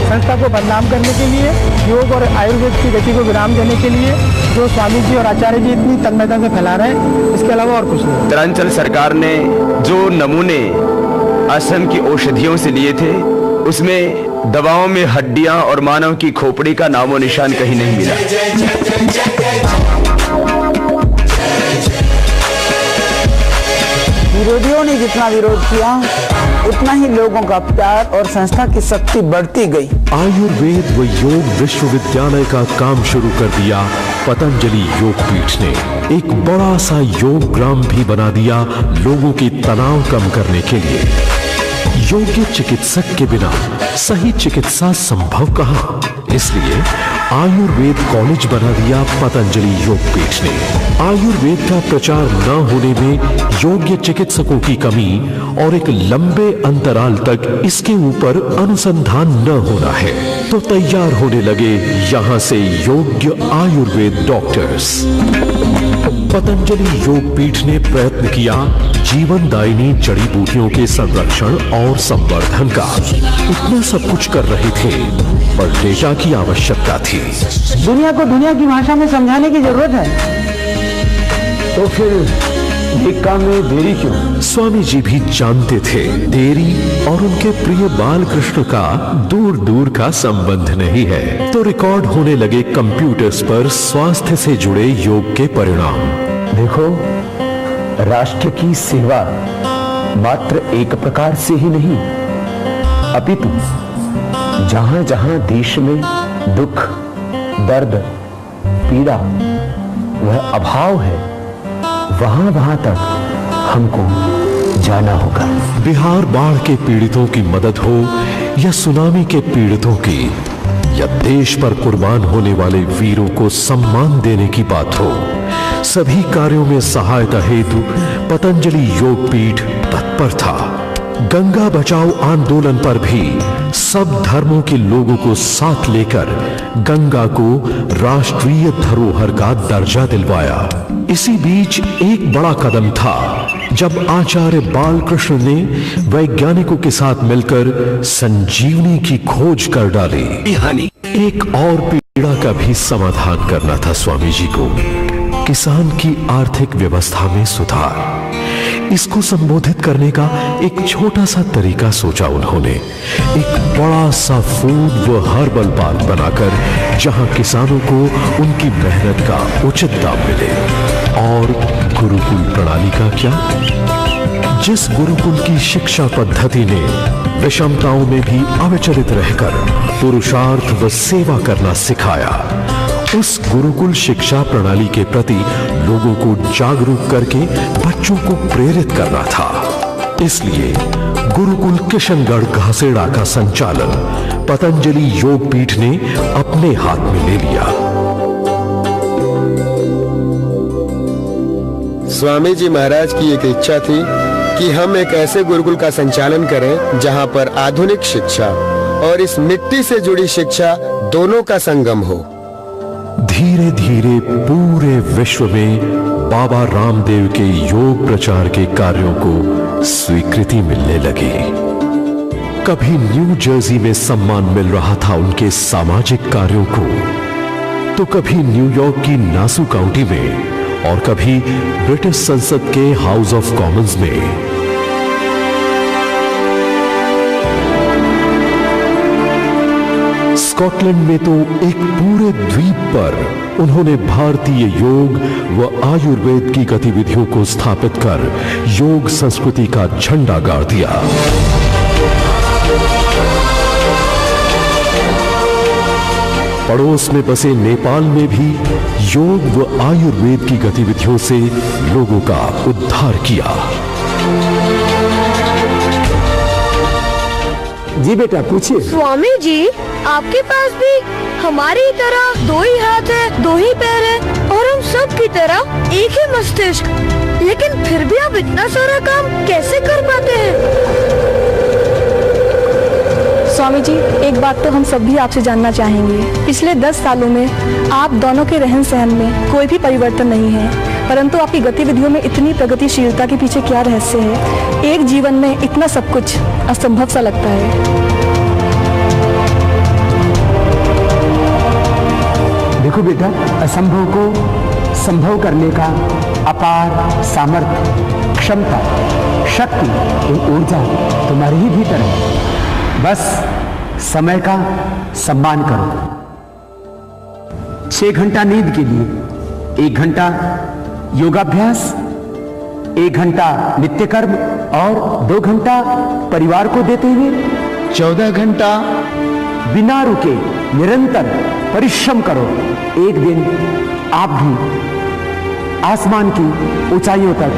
संस्था को बदनाम करने के लिए, योग और आयुर्वेद की गति को विराम देने के लिए, जो स्वामी जी और आचार्य जी इतनी तन्मयता से फैला रहे हैं। इसके अलावा और कुछ नहीं। उत्तरांचल सरकार ने जो नमूने असम की औषधियों से लिए थे, उसमें दवाओं में हड्डियां और मानव की खोपड़ी का नामो निशान कहीं नहीं मिला। विरोधियों ने जितना विरोध किया, उतना ही लोगों का प्यार और संस्था की शक्ति बढ़ती गई। आयुर्वेद व योग विश्वविद्यालय का काम शुरू कर दिया पतंजलि योगपीठ ने। एक बड़ा सा योग ग्राम भी बना दिया लोगों की तनाव कम करने के लिए। योग्य चिकित्सक के बिना सही चिकित्सा संभव कहाँ, इसलिए आयुर्वेद कॉलेज बना दिया पतंजलि योगपीठ ने। आयुर्वेद का प्रचार न होने में योग्य चिकित्सकों की कमी और एक लंबे अंतराल तक इसके ऊपर अनुसंधान न होना है, तो तैयार होने लगे यहां से योग्य आयुर्वेद डॉक्टर्स। पतंजलि योगपीठ ने प्रयत्न किया जीवनदायिनी जड़ी बूटियों के संरक्षण और संवर्धन का। इतना सब कुछ कर रहे थे, पर डेटा की आवश्यकता थी। दुनिया को दुनिया की भाषा में समझाने की जरूरत है। तो फिर एक काम में देरी क्यों? स्वामी जी भी जानते थे देरी और उनके प्रिय बालकृष्ण का दूर दूर का संबंध नहीं है। तो रिकॉर्ड होने लगे कंप्यूटर्स पर स्वास्थ्य से जुड़े योग के परिणाम। देखो, राष्ट्र की सेवा मात्र एक प्रकार से ही नहीं, अपितु जहां जहां देश में दुख, दर्द, पीड़ा वह अभाव है, वहां वहां तक हमको जाना होगा। बिहार बाढ़ के पीड़ितों की मदद हो या सुनामी के पीड़ितों की, या देश पर कुर्बान होने वाले वीरों को सम्मान देने की बात हो, सभी कार्यों में सहायता हेतु पतंजलि योग पीठ तत्पर था। गंगा बचाओ आंदोलन पर भी सब धर्मों के लोगों को साथ लेकर गंगा को राष्ट्रीय धरोहर का दर्जा दिलवाया। इसी बीच एक बड़ा कदम था जब आचार्य बालकृष्ण ने वैज्ञानिकों के साथ मिलकर संजीवनी की खोज कर डाली। एक और पीड़ा का भी समाधान करना था स्वामी जी को, किसान की आर्थिक व्यवस्था में सुधार। इसको संबोधित करने का एक छोटा सा तरीका सोचा उन्होंने, एक बड़ा सा फूड व हर्बल पार्क बनाकर जहां किसानों को उनकी मेहनत का उचित दाम मिले। और गुरुकुल प्रणाली का क्या? जिस गुरुकुल की शिक्षा पद्धति ने विषमताओं में भी अविचलित रहकर पुरुषार्थ व सेवा करना सिखाया, उस गुरुकुल शिक्षा प्रणाली के प्रति लोगों को जागरूक करके बच्चों को प्रेरित करना था। इसलिए गुरुकुल किशनगढ़ घासेड़ा का संचालन पतंजलि योग पीठ ने अपने हाथ में ले लिया। स्वामी जी महाराज की एक इच्छा थी कि हम एक ऐसे गुरुकुल का संचालन करें जहां पर आधुनिक शिक्षा और इस मिट्टी से जुड़ी शिक्षा दोनों का संगम हो। धीरे धीरे पूरे विश्व में बाबा रामदेव के योग प्रचार के कार्यों को स्वीकृति मिलने लगी। कभी न्यू जर्सी में सम्मान मिल रहा था उनके सामाजिक कार्यों को, तो कभी न्यूयॉर्क की नासू काउंटी में और कभी ब्रिटिश संसद के हाउस ऑफ कॉमन्स में। स्कॉटलैंड में तो एक पूरे द्वीप पर उन्होंने भारतीय योग व आयुर्वेद की गतिविधियों को स्थापित कर योग संस्कृति का झंडा गाड़ दिया। पड़ोस में बसे नेपाल में भी योग व आयुर्वेद की गतिविधियों से लोगों का उद्धार किया। जी बेटा पूछिए। स्वामी जी, आपके पास भी हमारी तरह दो ही हाथ है, दो ही पैर है और हम सब की तरह एक ही मस्तिष्क, लेकिन फिर भी आप इतना सारा काम कैसे कर पाते हैं? स्वामी जी, एक बात तो हम सब भी आपसे जानना चाहेंगे। पिछले 10 सालों में आप दोनों के रहन सहन में कोई भी परिवर्तन नहीं है, परंतु आपकी गतिविधियों में इतनी प्रगतिशीलता के पीछे क्या रहस्य है? एक जीवन में इतना सब कुछ असंभव सा लगता है। देखो बेटा, असंभव को संभव करने का अपार सामर्थ्य, क्षमता, शक्ति और ऊर्जा तुम्हारे ही भीतर है। बस समय का सम्मान करो। 6 घंटा नींद के लिए 1 घंटा योगाभ्यास, 1 घंटा नित्य कर्म और 2 घंटा परिवार को देते हुए 14 घंटा बिना रुके निरंतर परिश्रम करो। एक दिन आप भी आसमान की ऊंचाइयों तक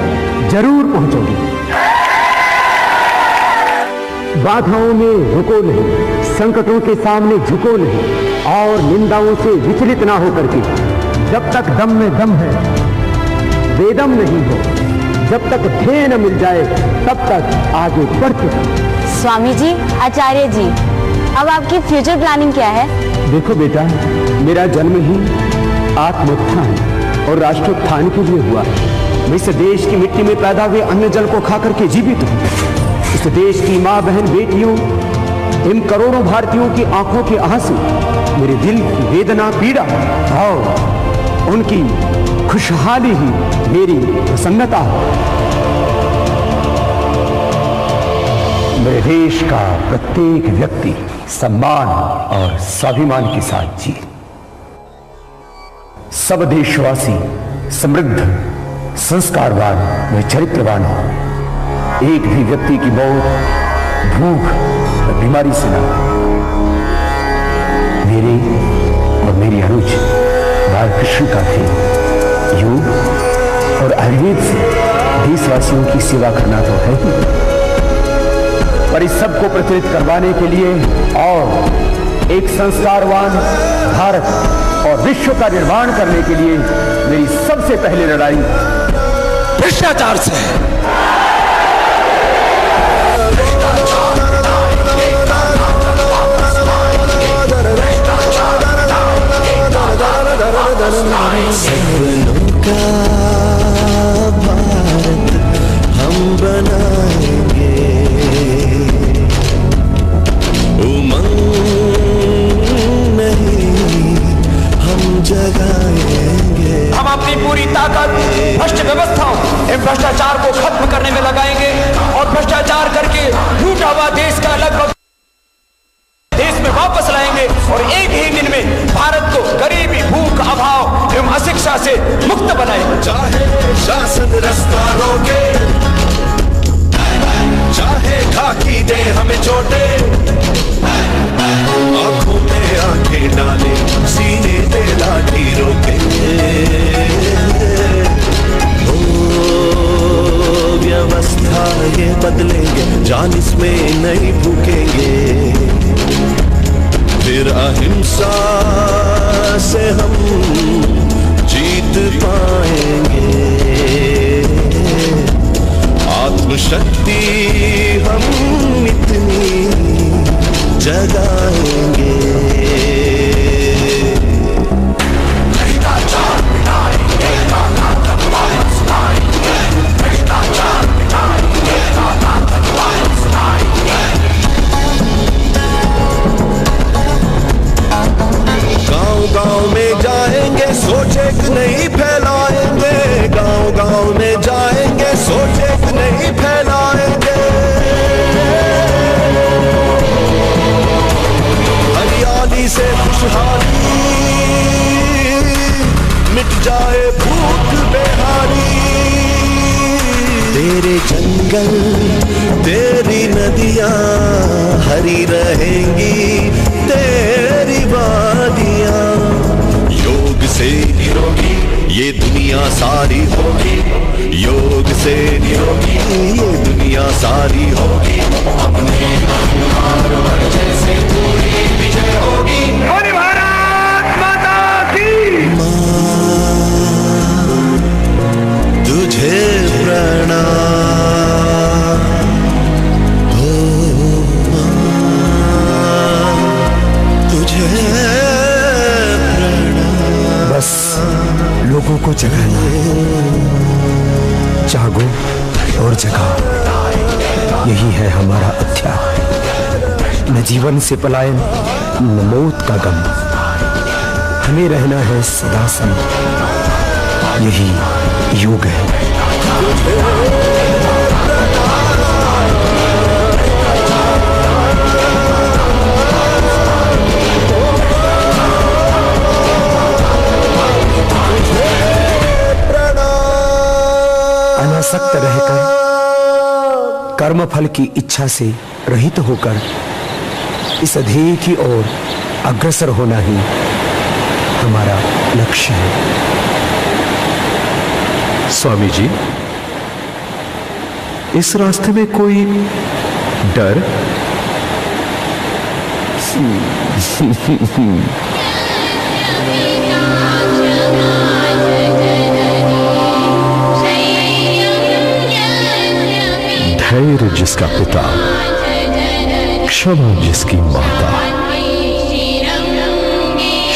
जरूर पहुंचोगे। बाधाओं में रुको नहीं, संकटों के सामने झुको नहीं और निंदाओं से विचलित ना होकर के जब तक दम में दम है बेदम नहीं हो, जब तक ध्येय न मिल जाए तब तक आगे बढ़ते रहो। स्वामी जी, आचार्य जी, अब आपकी फ्यूचर प्लानिंग क्या है? देखो बेटा, मेरा जन्म ही आत्मोत्थान और राष्ट्रोत्थान के लिए हुआ। मैं इस देश की मिट्टी में पैदा हुए अन्न जल को खा करके जीवित हूँ। इस देश की माँ बहन बेटियों, इन करोड़ों भारतीयों की आंखों के आंसू मेरे दिल की वेदना पीड़ा और उनकी खुशहाली ही मेरी प्रसन्नता है। मेरे देश का प्रत्येक व्यक्ति सम्मान और स्वाभिमान के साथ जिए। सब देशवासी समृद्ध, संस्कारवान व चरित्रवान हो। एक भी व्यक्ति की मौत भूख, पर बीमारी से ना। मेरे और मेरी अनुज बालकृष्ण का थे। योग और आयुर्वेद से देशवासियों की सेवा करना तो है ही, पर इस सबको प्रचलित करवाने के लिए और एक संस्कारवान भारत और विश्व का निर्माण करने के लिए मेरी सबसे पहली लड़ाई भ्रष्टाचार से है। सपनों का भारत हम बनाएंगे, उमंग नहीं हम जगाएंगे। हम अपनी पूरी ताकत भ्रष्ट व्यवस्थाओं एवं भ्रष्टाचार को खत्म करने में लगाएंगे और भ्रष्टाचार करके लूटा हुआ देश का लगभग देश में वापस लाएंगे और एक ही दिन में भारत को गरीबी, भूख, अभाव एवं अशिक्षा से मुक्त बनाएंगे। चाहे शासन रास्ता रोके, चाहे खाकी दे हमें चोटे, आंखों में आंखें डाले, सीने पे लाठी रोके। ओ व्यवस्था ये बदलेंगे, जान इसमें नहीं भूकेंगे, फिर अहिंसा से हम जीत पाएंगे। आत्मशक्ति हम इतनी जगाएंगे। गांव में जाएंगे, सोचे कि नहीं फैलाएंगे, गांव में जाएंगे, सोचे कि नहीं फैलाएंगे। हरियाली से खुशहाली मिट जाए भूख बेहाली। तेरे जंगल तेरी नदियां हरी रहेंगी, तेरी वादियां। योग से निरोगी ये दुनिया सारी होगी, योग से निरोगी ये दुनिया सारी होगी। अपने जैसे पूरी विजय होगी। भारत माता की तुझे प्रणाम। बस लोगों को जगाना है, जागो और जगाओ, यही है हमारा अध्याय। न जीवन से पलायन न मौत का गम, हमें रहना है सदा संग, यही योग है। अनासक्त रहकर कर्मफल की इच्छा से रहित होकर इस ध्येय की ओर अग्रसर होना ही हमारा लक्ष्य है। स्वामी जी, इस रास्ते में कोई डर? धैर्य जिसका पिता, क्षमा जिसकी माता,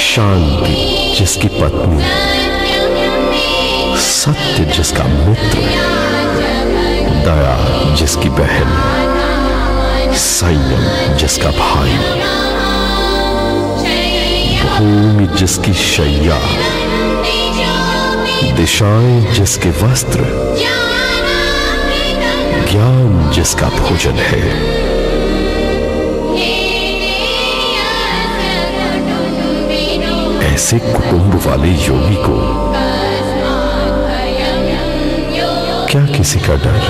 शांति जिसकी पत्नी, सत्य जिसका मित्र, दया जिसकी बहन, संयम जिसका भाई, भूमि जिसकी शैया, दिशाएं जिसके वस्त्र, ज्ञान जिसका भोजन है। ऐसे कुटुंब वाले योगी को क्या किसी का डर?